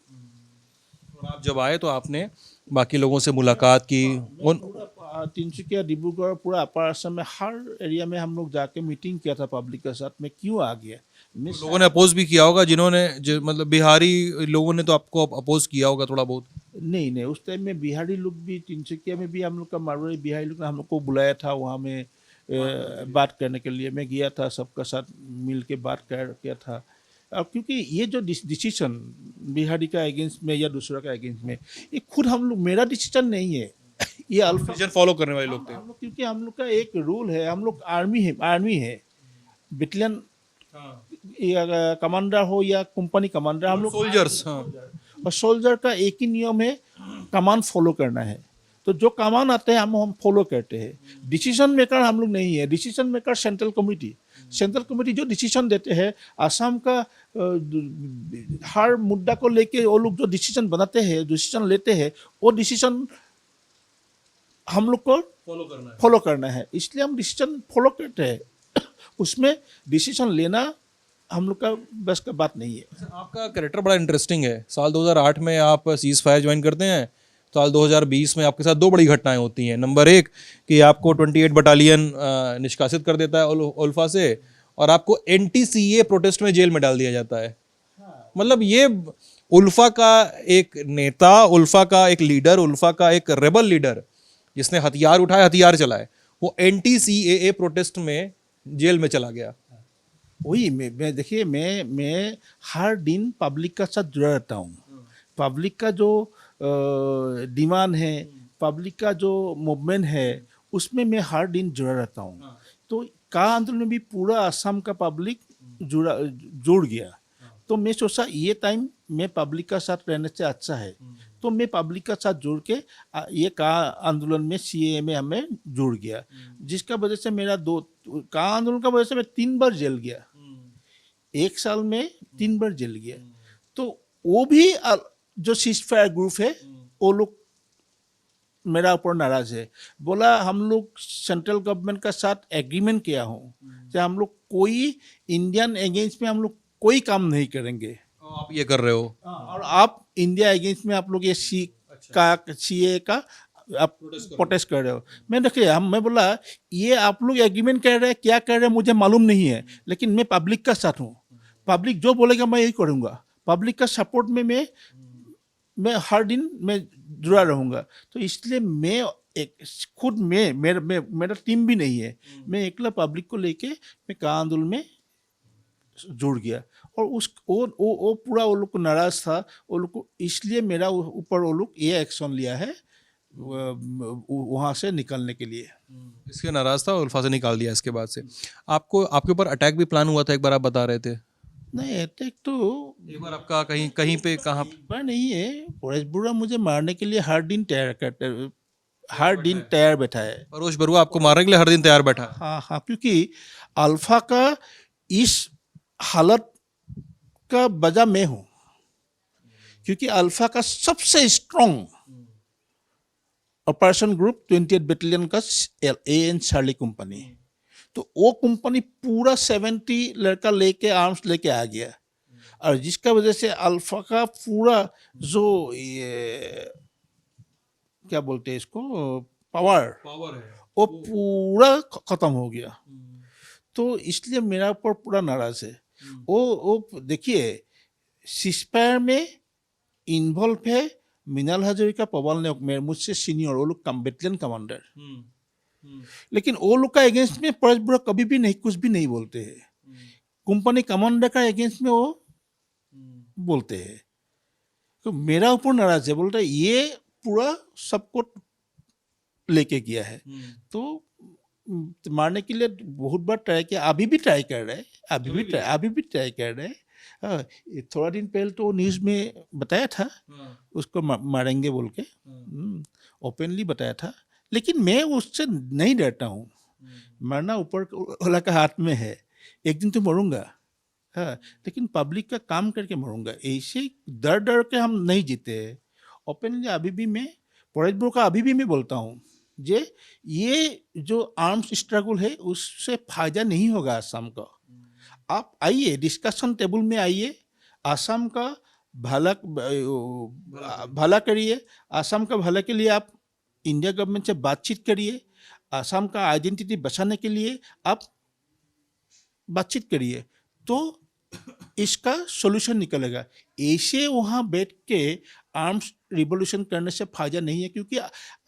A: और आप जब आए तो आपने बाकी लोगों से मुलाकात की?
B: तिनसुकिया, डिब्रूगढ़, पूरा अपर असम में हर एरिया में हम लोग जाके मीटिंग किया था पब्लिक के साथ। मैं क्यों आ गया,
A: लोगों ने अपोज भी किया होगा, मतलब बिहारी लोगों ने तो आपको अपोज किया होगा थोड़ा बहुत?
B: नहीं, उस टाइम में बिहारी लोग भी, तिनसुकिया में भी हम लोग का मारवाड़ी बिहारी लोग ने हम लोग को बुलाया था वहाँ में बात करने के लिए। मैं गया था, सबका साथ मिल के बात किया था। और क्योंकि ये जो डिसीजन बिहारी का अगेंस्ट में या दूसरा का अगेंस्ट में, ये खुद हम लोग, मेरा डिसीजन नहीं है, ये
A: डिसीजन फॉलो करने वाले लोग थे।
B: हम लोग, क्योंकि हम लोग का एक रूल है, हम लोग आर्मी है बटालियन कमांडर हो या कंपनी कमांडर, हम लोग
A: सोल्जर्स।
B: और सोल्जर का एक ही नियम है, कमांड फॉलो करना है। तो जो कमांड आते हैं हम फॉलो करते हैं। डिसीजन मेकर हम लोग नहीं है, डिसीजन मेकर सेंट्रल कमेटी जो डिसीजन देते हैं, असम का हर मुद्दा को लेके वो लोग जो डिसीजन बनाते हैं, डिसीजन लेते हैं, वो डिसीजन हम लोग को फॉलो करना है, इसलिए हम डिसीजन फॉलो करते हैं। उसमें डिसीजन लेना हम लोग का बस का बात नहीं है।
A: आपका कैरेक्टर बड़ा इंटरेस्टिंग है। साल 2008 में आप सीज फायर ज्वाइन करते हैं, साल 2020 में आपके साथ दो बड़ी घटनाएं होती हैं। नंबर एक कि आपको 28 बटालियन निष्कासित कर देता है उल्फा से, और आपको NTCA प्रोटेस्ट में जेल में डाल दिया जाता है। मतलब ये उल्फा का एक नेता, उल्फा का एक लीडर, उल्फा का एक रेबल लीडर जिसने हथियार उठाए, हथियार चलाए, वो NTCAA प्रोटेस्ट में जेल में चला गया।
B: वही मैं देखिए, मैं हर दिन पब्लिक का साथ जुड़ा रहता हूँ। पब्लिक का जो डिमांड है, पब्लिक का जो मूवमेंट है, उसमें मैं हर दिन जुड़ा रहता हूँ। तो का आंदोलन में भी पूरा असम का पब्लिक जुड़ गया। तो मैं सोचा ये टाइम मैं पब्लिक का साथ रहने से अच्छा है, तो मैं पब्लिक का साथ जुड़ के ये का आंदोलन में CAA में हमें जुड़ गया, जिसका वजह से मेरा का आंदोलन का वजह से मैं 3 बार जेल गया, 1 साल में 3 बार जेल गया। तो वो भी जो सीज फायर ग्रुप है, वो लोग मेरा ऊपर नाराज है, बोला हम लोग सेंट्रल गवर्नमेंट का साथ एग्रीमेंट किया हूँ कि हम लोग कोई इंडियन अगेंस्ट में हम लोग कोई काम नहीं करेंगे।
A: आप ये कर रहे हो,
B: और आप इंडिया अगेंस्ट में आप लोग ये CAA का आप प्रोटेस्ट कर रहे हो। मैं देखिए, मैं बोला ये आप लोग एग्रीमेंट कर रहे हैं, क्या कर रहे हैं मुझे मालूम नहीं है, लेकिन मैं पब्लिक का साथ हूँ, पब्लिक जो बोलेगा मैं यही करूँगा, पब्लिक का सपोर्ट में मैं हर दिन मैं जुड़ा रहूँगा। तो इसलिए मैं खुद मेरा टीम भी नहीं है, मैं अकेला पब्लिक को लेके मैं का आंदोलन में जुड़ गया। और उस वो पूरा वो लोग को नाराज था, वो लोग को इसलिए मेरा ऊपर वो लोग ये एक्शन लिया है वहाँ से निकलने के लिए।
A: इसके नाराज था, उल्फा से निकाल दिया इसके बाद से। आपको आपके ऊपर अटैक भी प्लान हुआ था एक बार, आप बता रहे थे।
B: नहीं अटैक तो
A: एक बार आपका कहीं कहीं पे कहाँ?
B: एक बार नहीं है, परेश बुरा मुझे मारने के लिए हर दिन तैयार बैठा है।
A: परोश बरुआ आपको मारने के लिए हर दिन तैयार बैठा है?
B: हाँ हाँ, क्योंकि अल्फा का इस हालत का वजह मैं हूँ, क्योंकि अल्फा का सबसे स्ट्रॉन्ग ऑपरेशन ग्रुप 28 बटालियन का AN चार्ली कंपनी, तो वो कंपनी पूरा 70 लड़का लेके आर्म्स लेके आ गया, और जिसका वजह से अल्फा का पूरा जो ये क्या बोलते हैं इसको पावर
A: है
B: वो पूरा खत्म हो गया। तो इसलिए मेरा ऊपर पूरा नाराज है। वो देखिए सिस्पायर में इन्वॉल्व है मिनाल हजारिका, पवन ने मेरे मुझसे सीनियर, वो लोग बटालियन कमांडर, लेकिन वो लोग का अगेंस्ट में परेश बुरा कभी भी नहीं कुछ भी नहीं बोलते हैं। कंपनी कमांडर का अगेंस्ट में वो बोलते हैं। तो मेरा ऊपर नाराज है, बोलता है ये पूरा सबको लेके किया है। तो मारने के लिए बहुत बार ट्राई किया, अभी भी ट्राई कर रहे हैं, अभी भी ट्राई कर रहे हैं। थोड़ा दिन पहले तो न्यूज़ में बताया था उसको मारेंगे बोल के, ओपनली बताया था, लेकिन मैं उससे नहीं डरता हूँ। मरना ऊपर वाला का हाथ में है, एक दिन तो मरूंगा, हाँ, लेकिन पब्लिक का काम करके मरूंगा। ऐसे डर के हम नहीं जीते। ओपनली अभी भी मैं परेश बुरा का अभी भी मैं बोलता हूँ जे ये जो आर्म्स स्ट्रगल है उससे फायदा नहीं होगा असम का। आप आइए डिस्कशन टेबल में आइए, असम का भला करिए, असम का भला के लिए आप इंडिया गवर्नमेंट से बातचीत करिए, असम का आइडेंटिटी बचाने के लिए आप बातचीत करिए, तो इसका सॉल्यूशन निकलेगा। ऐसे वहाँ बैठ के आर्म्स रिवॉल्यूशन करने से फायदा नहीं है, क्योंकि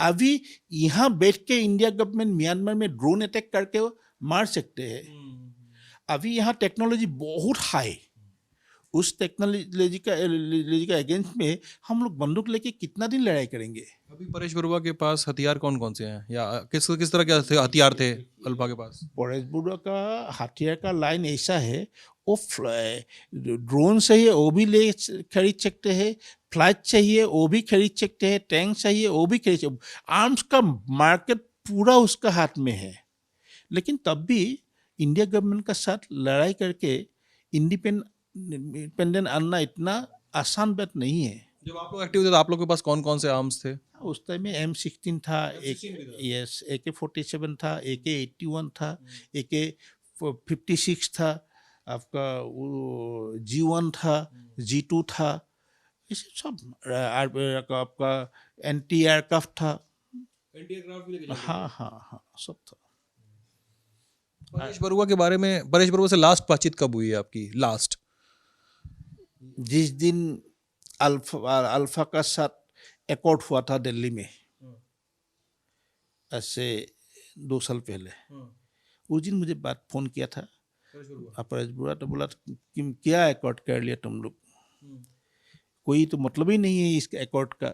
B: अभी यहाँ बैठ के इंडिया गवर्नमेंट म्यांमार में ड्रोन अटैक करके मार सकते हैं। अभी यहाँ टेक्नोलॉजी बहुत हाई, उस टेक्नोलॉजी का अगेंस्ट में हम लोग बंदूक लेके कितना दिन लड़ाई करेंगे।
A: अभी परेश बरुआ के पास हथियार कौन कौन से हैं, या किस तरह के हथियार थे अल्फा के पास?
B: परेश बुरा का हथियार का लाइन ऐसा है, वो ड्रोन चाहिए वो भी ले खरीद सकते हैं, फ्लाइट चाहिए वो भी खरीद सकते हैं, टैंक चाहिए वो भी खरीद सकते। आर्म्स का मार्केट पूरा उसका हाथ में है, लेकिन तब भी इंडिया गवर्नमेंट का साथ लड़ाई करके इंडिपेंडेंट आना इतना आसान बात नहीं है।
A: जब आप लोग एक्टिव थे तो आप लोग के पास कौन कौन से आर्म्स थे?
B: उस टाइम में M16 था, यस, AK-47 था, AK-81 था, AK-56 था, आपका वो G1 था, G2 था, इसे सब आपका एंटी एयरक्राफ्ट था, हाँ हाँ हाँ सब था।
A: परेश बरुआ के बारे में, परेश बरुआ से लास्ट बातचीत कब हुई है आपकी? लास्ट
B: जिस दिन अल्फा का साथ एकॉर्ड हुआ था दिल्ली में, ऐसे 2 साल पहले, उस दिन मुझे बात फोन किया था परेश बुरा, तो बोला कि क्या एकॉर्ड कर लिया तुम लोग, कोई तो मतलब ही नहीं है इस एकॉर्ड का।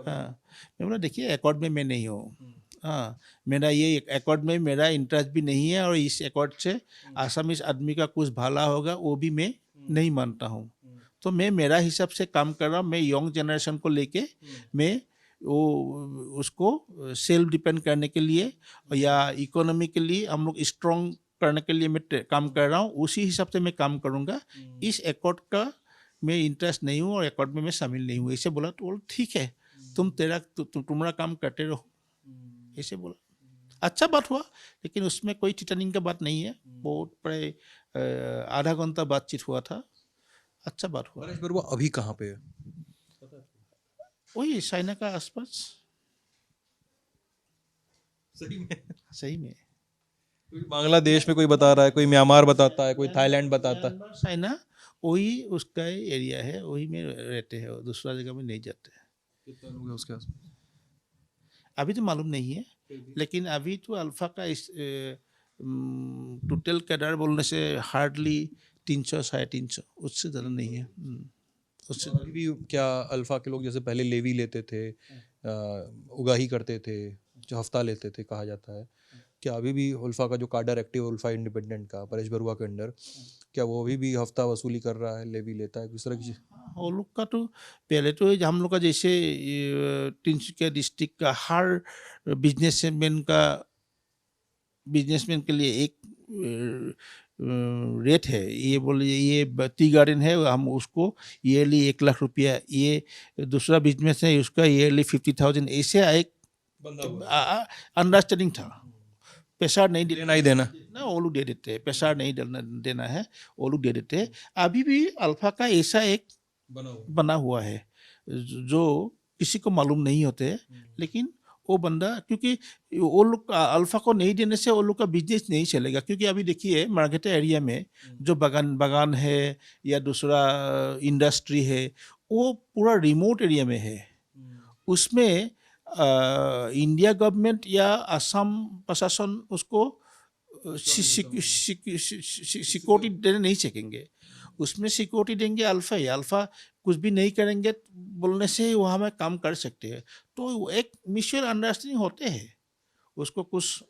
B: हाँ, मैं बोला देखिए एकॉर्ड में मैं नहीं हूँ, हाँ, मेरा ये एकॉर्ड में मेरा इंटरेस्ट भी नहीं है, और इस एकॉर्ड से आसामीज आदमी का कुछ भला होगा वो भी मैं नहीं मानता हूँ। तो मैं मेरा हिसाब से काम कर रहा हूँ, मैं यंग जनरेशन को लेके मैं वो उसको सेल्फ डिपेंड करने के लिए या इकोनॉमी के लिए हम लोग स्ट्रॉन्ग करने के लिए मैं काम कर रहा हूँ, उसी हिसाब से मैं काम करूँगा। इस एकॉर्ड का मैं इंटरेस्ट नहीं हूँ और एकॉर्ड में मैं शामिल नहीं हूँ, ऐसे बोला। तो बोला ठीक है, तुम्हारा काम करते रहो, ऐसे बोला। अच्छा बात हुआ, लेकिन उसमें कोई टिटनिंग का बात नहीं है, बहुत प्राय आधा घंटा बातचीत हुआ था, अच्छा बात हुआ।
A: परेश बरुआ अभी कहाँ पे है?
B: वही चाइना का आसपास।
A: सही में?
B: सही में।
A: कोई बांग्लादेश में कोई बता रहा है, कोई म्यांमार बताता है, कोई थाईलैंड बताता है।
B: चाइना वही उसका एरिया है, वही में रहते हैं, दूसरा जगह में नहीं जाते।
A: कितना लोग हैं उसके आसपास
B: अभी तो मालूम नहीं है, लेकिन अभी तो अल्फा का इस टोटल कैडर बोलने से हार्डली 300 350 उससे ज़्यादा नहीं है। उससे
A: अभी भी क्या अल्फा के लोग जैसे पहले लेवी लेते थे, उगाही करते थे, जो हफ्ता लेते थे कहा जाता है, क्या अभी भी उल्फा का जो काडर एक्टिव है उल्फा इंडिपेंडेंट का परेश बरुआ के अंडर, क्या वो अभी भी हफ्ता वसूली कर रहा है, लेवी लेता है, किस तरह की?
B: वो लोग का तो पहले तो ये हम लोग का जैसे तिनसुकिया डिस्ट्रिक्ट का हर बिजनेसमैन के लिए एक रेट है। ये बोले ये टी गार्डन है, हम उसको ईयरली 1 लाख रुपया, ये दूसरा बिजनेस है उसका ईयरली 50,000, ऐसे एक अंडरस्टैंडिंग था। पैसा नहीं
A: देना ही देना
B: ना, वो लोग दे देते हैं, पैसा नहीं देना है, वो लोग दे देते हैं। अभी भी अल्फा का ऐसा एक बना हुआ है जो किसी को मालूम नहीं होते, लेकिन वो बंदा, क्योंकि वो लोग अल्फा को नहीं देने से वो लोग का बिजनेस नहीं चलेगा। क्योंकि अभी देखिए मार्केट एरिया में जो बगान है या दूसरा इंडस्ट्री है, वो पूरा रिमोट एरिया में है। उसमें इंडिया गवर्नमेंट या असम प्रशासन उसको सिक्योरिटी देने नहीं सकेंगे। उसमें सिक्योरिटी देंगे अल्फा ही, अल्फा कुछ भी नहीं करेंगे बोलने से वहाँ में काम कर सकते हैं। तो एक म्यूचुअल अंडरस्टैंडिंग होते हैं, उसको कुछ।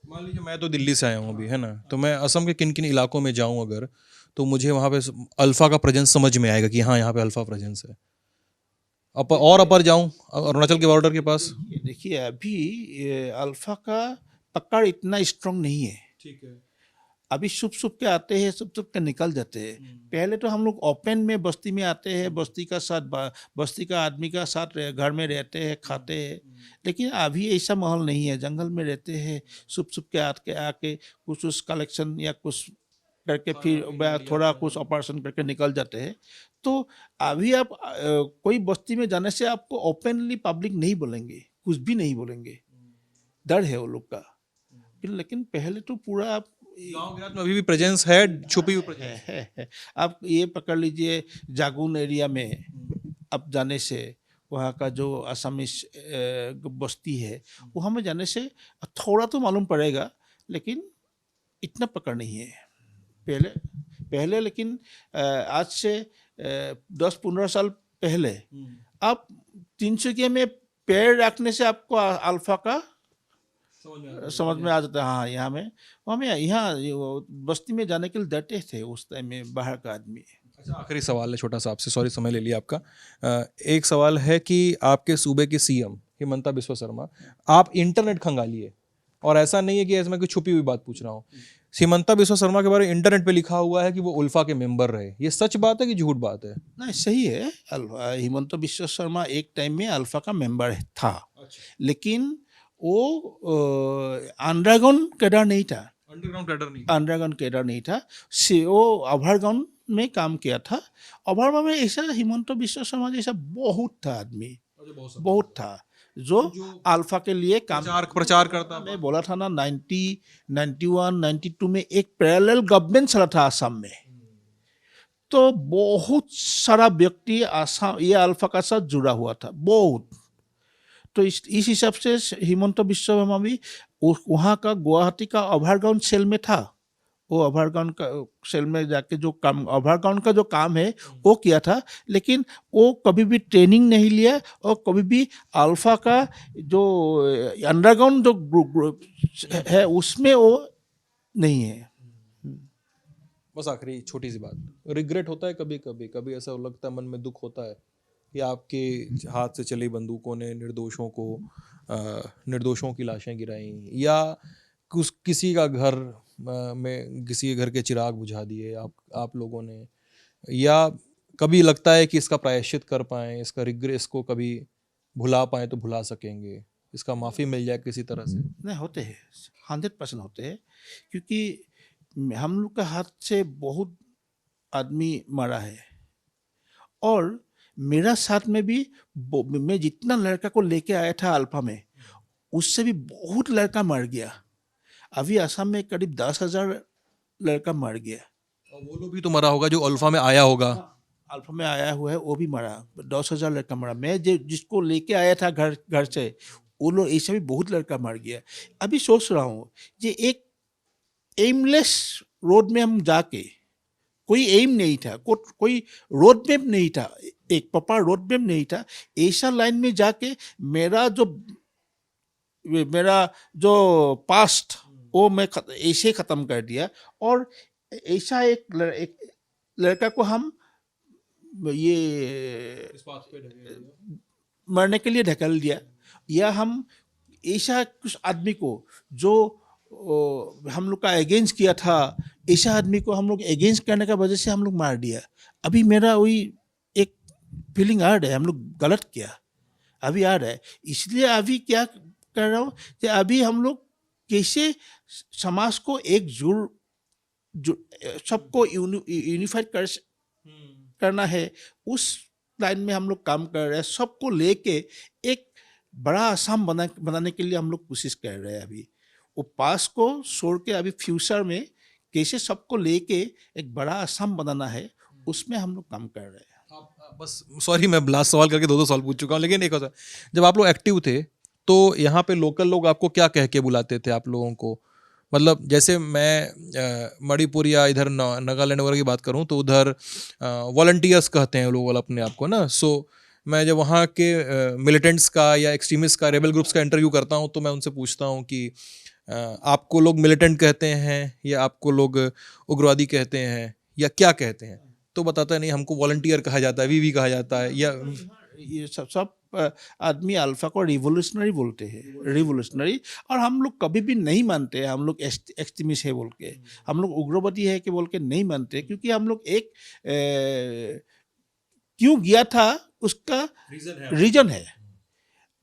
A: मान लीजिए मैं तो दिल्ली से आया हूँ अभी, है ना, तो मैं असम के किन किन इलाकों में जाऊँ अगर, तो मुझे वहाँ पे अल्फा का प्रेजेंस समझ में आएगा कि हाँ यहाँ पे अल्फा प्रेजेंस है। अपर जाऊँ अरुणाचल के बॉर्डर के पास,
B: देखिए अभी अल्फा का पकड़ इतना स्ट्रांग नहीं है।
A: ठीक है,
B: अभी छुप के आते हैं, छुप के निकल जाते हैं। पहले तो हम लोग ओपन में बस्ती में आते हैं, बस्ती का आदमी का साथ घर में रहते हैं, खाते हैं। लेकिन अभी ऐसा माहौल नहीं है, जंगल में रहते हैं, छुप के आके कुछ कलेक्शन या कुछ करके फिर थोड़ा कुछ ऑपरेशन करके निकल जाते हैं। तो अभी आप कोई बस्ती में जाने से आपको ओपनली पब्लिक नहीं बोलेंगे, कुछ भी नहीं बोलेंगे, डर है वो लोग का। लेकिन पहले तो पूरा आप
A: गाँव देहात में अभी भी प्रेजेंस है, छुपी हुई प्रेजेंस
B: है। आप ये पकड़ लीजिए जागुन एरिया में अब जाने से, वहाँ का जो आसामीज बस्ती है वहाँ में जाने से थोड़ा तो मालूम पड़ेगा, लेकिन इतना पकड़ नहीं है पहले। लेकिन आज से 10-15 साल पहले आप तिनसुकिया में पैर रखने से आपको अल्फा का समझ में आ जाता है। हाँ, यहाँ बस्ती में जाने के लिए डरते थे उस टाइम में बाहर का आदमी।
A: अच्छा, आखिरी सवाल है छोटा सा आपसे, सॉरी समय ले लिया आपका। एक सवाल है कि आपके सूबे के सीएम हिमंता बिस्वा शर्मा, आप इंटरनेट खंगालिए, और ऐसा नहीं है कि इसमें कोई छुपी हुई बात पूछ रहा हूँ, हिमंता बिस्वा शर्मा के बारे में इंटरनेट पे लिखा हुआ है कि वो उल्फा के मेंबर रहे, ये सच बात है कि झूठ बात है?
B: नहीं, सही है। हिमंता बिस्वा शर्मा एक टाइम में अल्फा का मेंबर था। लेकिन वो अंडरग्राउंड कैडर नहीं था। अंडरग्राउंड कैडर नहीं था। वो ओवरग्राउंड में काम किया था। ओवरग्राउंड में ऐसा हिमंता बिस्वा शर्मा जैसा बहुत था आदमी, बहुत था जो अल्फा के लिए
A: प्रचार करता।
B: मैं बोला था ना, 91, 92 में एक पैरेलल गवर्नमेंट चला था आसाम में। तो बहुत सारा व्यक्ति आसाम ये अल्फा का साथ जुड़ा हुआ था, बहुत। तो इस हिसाब से हिमंत बिस्वा शर्मा भी वहाँ का गुवाहाटी का ओवरग्राउंड सेल में था। वो ओवरग्राउंड का सेल में जाके जो काम, ओवरग्राउंड का जो काम है वो किया था। लेकिन वो कभी भी ट्रेनिंग नहीं लिया, और कभी भी अल्फा का जो अंडरग्राउंड जो ग्रुप है उसमें वो नहीं है।
A: बस आखिरी छोटी सी बात, रिग्रेट होता है कभी ऐसा लगता है, मन में दुख होता है कि आपके हाथ से चली बंदूकों ने निर्दोषों की लाशें गिराई, या किसी का घर में किसी के घर के चिराग बुझा दिए आप लोगों ने, या कभी लगता है कि इसका प्रायश्चित कर पाएं, इसको कभी भुला पाएं तो भुला सकेंगे, इसका माफ़ी मिल जाए किसी तरह से?
B: नहीं, होते हैं, 100% होते हैं। क्योंकि हम लोग का हाथ से बहुत आदमी मरा है, और मेरा साथ में भी मैं जितना लड़का को लेके आया था अल्फा में, उससे भी बहुत लड़का मर गया। अभी असम में करीब 10,000 लड़का मर गया।
A: और वो लोग भी तो मरा होगा जो अल्फा में आया होगा।
B: अल्फा में आया हुआ है वो भी मरा, 10,000 लड़का मरा। मैं जिसको लेके आया था घर से, वो लोग ऐसा भी बहुत लड़का मर गया। अभी सोच रहा हूँ कि एक एमलेस रोड में हम जाके कोई एम नहीं था, कोई रोड मैप नहीं था, एक प्रॉपर रोड मैप नहीं था। ऐसा लाइन में जाके मेरा जो पास्ट वो मैं ऐसे ख़त्म कर दिया। और ऐसा एक लड़का को हम ये मरने के लिए ढकेल दिया, या हम ऐसा कुछ आदमी को जो हम लोग का अगेंस्ट किया था, ऐसा आदमी को हम लोग अगेंस्ट करने का वजह से हम लोग मार दिया। अभी मेरा वही एक फीलिंग आ रहा है, हम लोग गलत किया, अभी आ रहा है। इसलिए अभी क्या कर रहा हूँ कि अभी हम लोग कैसे समाज को एक सबको यूनिफाइड करना है, उस लाइन में हम लोग काम कर रहे हैं। सबको लेके एक बड़ा असम बनाने के लिए हम लोग कोशिश कर रहे हैं। अभी वो पास को छोड़ के अभी फ्यूचर में कैसे सबको लेके एक बड़ा असम बनाना है, उसमें हम लोग काम कर रहे हैं।
A: बस सॉरी, मैं लास्ट सवाल करके दो सवाल पूछ चुका हूँ, लेकिन एक होता, जब आप लोग एक्टिव थे तो यहाँ पे लोकल लोग आपको क्या कह के बुलाते थे आप लोगों को? मतलब जैसे मैं मणिपुर या इधर नागालैंड वगैरह की बात करूँ तो उधर वॉलंटियर्स कहते हैं लोग अपने आप को ना। सो मैं जब वहाँ के मिलिटेंट्स का या एक्सट्रीमिस्ट का, रेबल ग्रुप्स का इंटरव्यू करता हूँ तो मैं उनसे पूछता हूँ कि आपको लोग मिलिटेंट कहते हैं या आपको लोग उग्रवादी कहते हैं या क्या कहते हैं? तो बताता है नहीं, हमको वॉलंटियर कहा जाता है, वीवी कहा जाता है। या
B: ये सब आदमी अल्फा को रिवोल्यूशनरी बोलते हैं, रिवोल्यूशनरी। और हम लोग कभी भी नहीं मानते हम लोग एक्सट्रीमिस्ट है बोल के, हम लोग उग्रवादी है कि बोल के नहीं मानते, क्योंकि हम लोग एक क्यों गया था उसका रीजन है।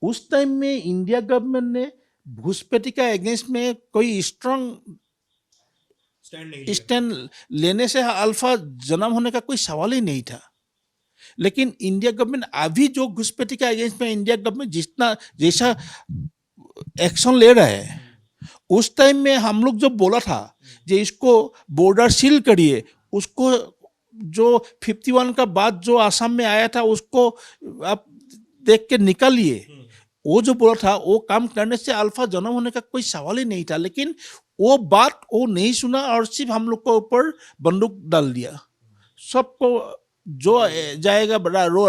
B: उस टाइम में इंडिया गवर्नमेंट ने घुसपैठी का अगेंस्ट में कोई स्ट्रांग स्टैंड लेने से अल्फा जन्म होने का कोई सवाल ही नहीं था। लेकिन इंडिया गवर्नमेंट अभी जो घुसपैठी के अगेंस्ट में इंडिया गवर्नमेंट जैसा एक्शन ले रहा है, उस टाइम में हम लोग जब बोला था कि इसको बॉर्डर सील करिए, उसको जो 51 का बाद जो आसाम में आया था उसको आप देख के निकालिए, वो जो बोला था वो काम करने से अल्फा जन्म होने का कोई सवाल ही नहीं था। लेकिन वो बात वो नहीं सुना और सिर्फ हम लोग को ऊपर बंदूक डाल दिया। सबको जो जाएगा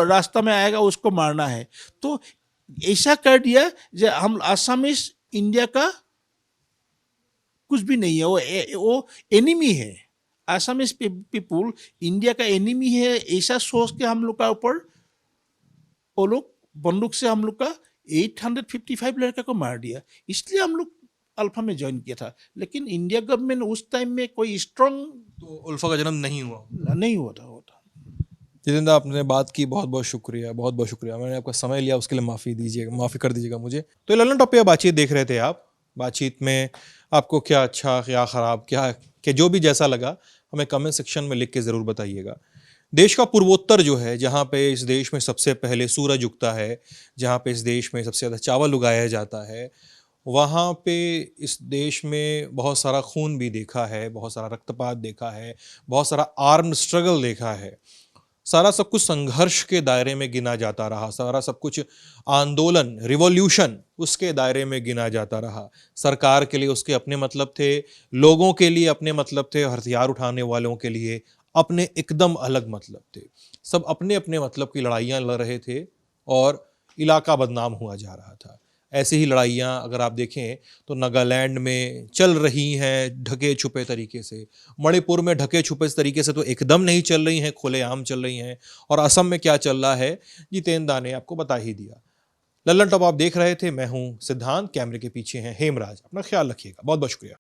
B: रास्ता में आएगा उसको मारना है, तो ऐसा कर दिया जो हम आसामीज इंडिया का कुछ भी नहीं है, वो एनिमी है। आसामीज पीपुल इंडिया का एनिमी है, ऐसा सोच के हम लोग का ऊपर वो लोग बंदूक से हम लोग का 855 लड़का को मार दिया। इसलिए हम लोग अल्फा में ज्वाइन किया था। लेकिन इंडिया गवर्नमेंट उस टाइम में कोई स्ट्रांग
A: तो अल्फा का जन्म नहीं हुआ
B: था।
A: जितेंद्र, आपने बात की, बहुत बहुत शुक्रिया, बहुत बहुत शुक्रिया। मैंने आपका समय लिया, उसके लिए माफ़ी कर दीजिएगा मुझे। तो ललन टॉप पे बातचीत देख रहे थे आप। बातचीत में आपको क्या अच्छा, क्या ख़राब, क्या जो भी जैसा लगा हमें कमेंट सेक्शन में लिख के ज़रूर बताइएगा। देश का पूर्वोत्तर जो है, जहाँ पे इस देश में सबसे पहले सूरज उगता है, जहाँ पे इस देश में सबसे ज़्यादा चावल उगाया जाता है, वहाँ पे इस देश में बहुत सारा खून भी देखा है, बहुत सारा रक्तपात देखा है, बहुत सारा आर्म्ड स्ट्रगल देखा है। सारा सब कुछ संघर्ष के दायरे में गिना जाता रहा, सारा सब कुछ आंदोलन, रिवॉल्यूशन उसके दायरे में गिना जाता रहा। सरकार के लिए उसके अपने मतलब थे, लोगों के लिए अपने मतलब थे, हथियार उठाने वालों के लिए अपने एकदम अलग मतलब थे। सब अपने अपने मतलब की लड़ाइयाँ लड़ रहे थे और इलाका बदनाम हुआ जा रहा था। ऐसी ही लड़ाइयाँ अगर आप देखें तो नागालैंड में चल रही हैं ढके छुपे तरीके से, मणिपुर में ढके छुपे तरीके से तो एकदम नहीं चल रही हैं, खुलेआम चल रही हैं। और असम में क्या चल रहा है जितेंद्र ने आपको बता ही दिया। ललन टॉप आप देख रहे थे, मैं हूँ सिद्धांत, कैमरे के पीछे हैं हेमराज। अपना ख्याल रखिएगा, बहुत बहुत शुक्रिया।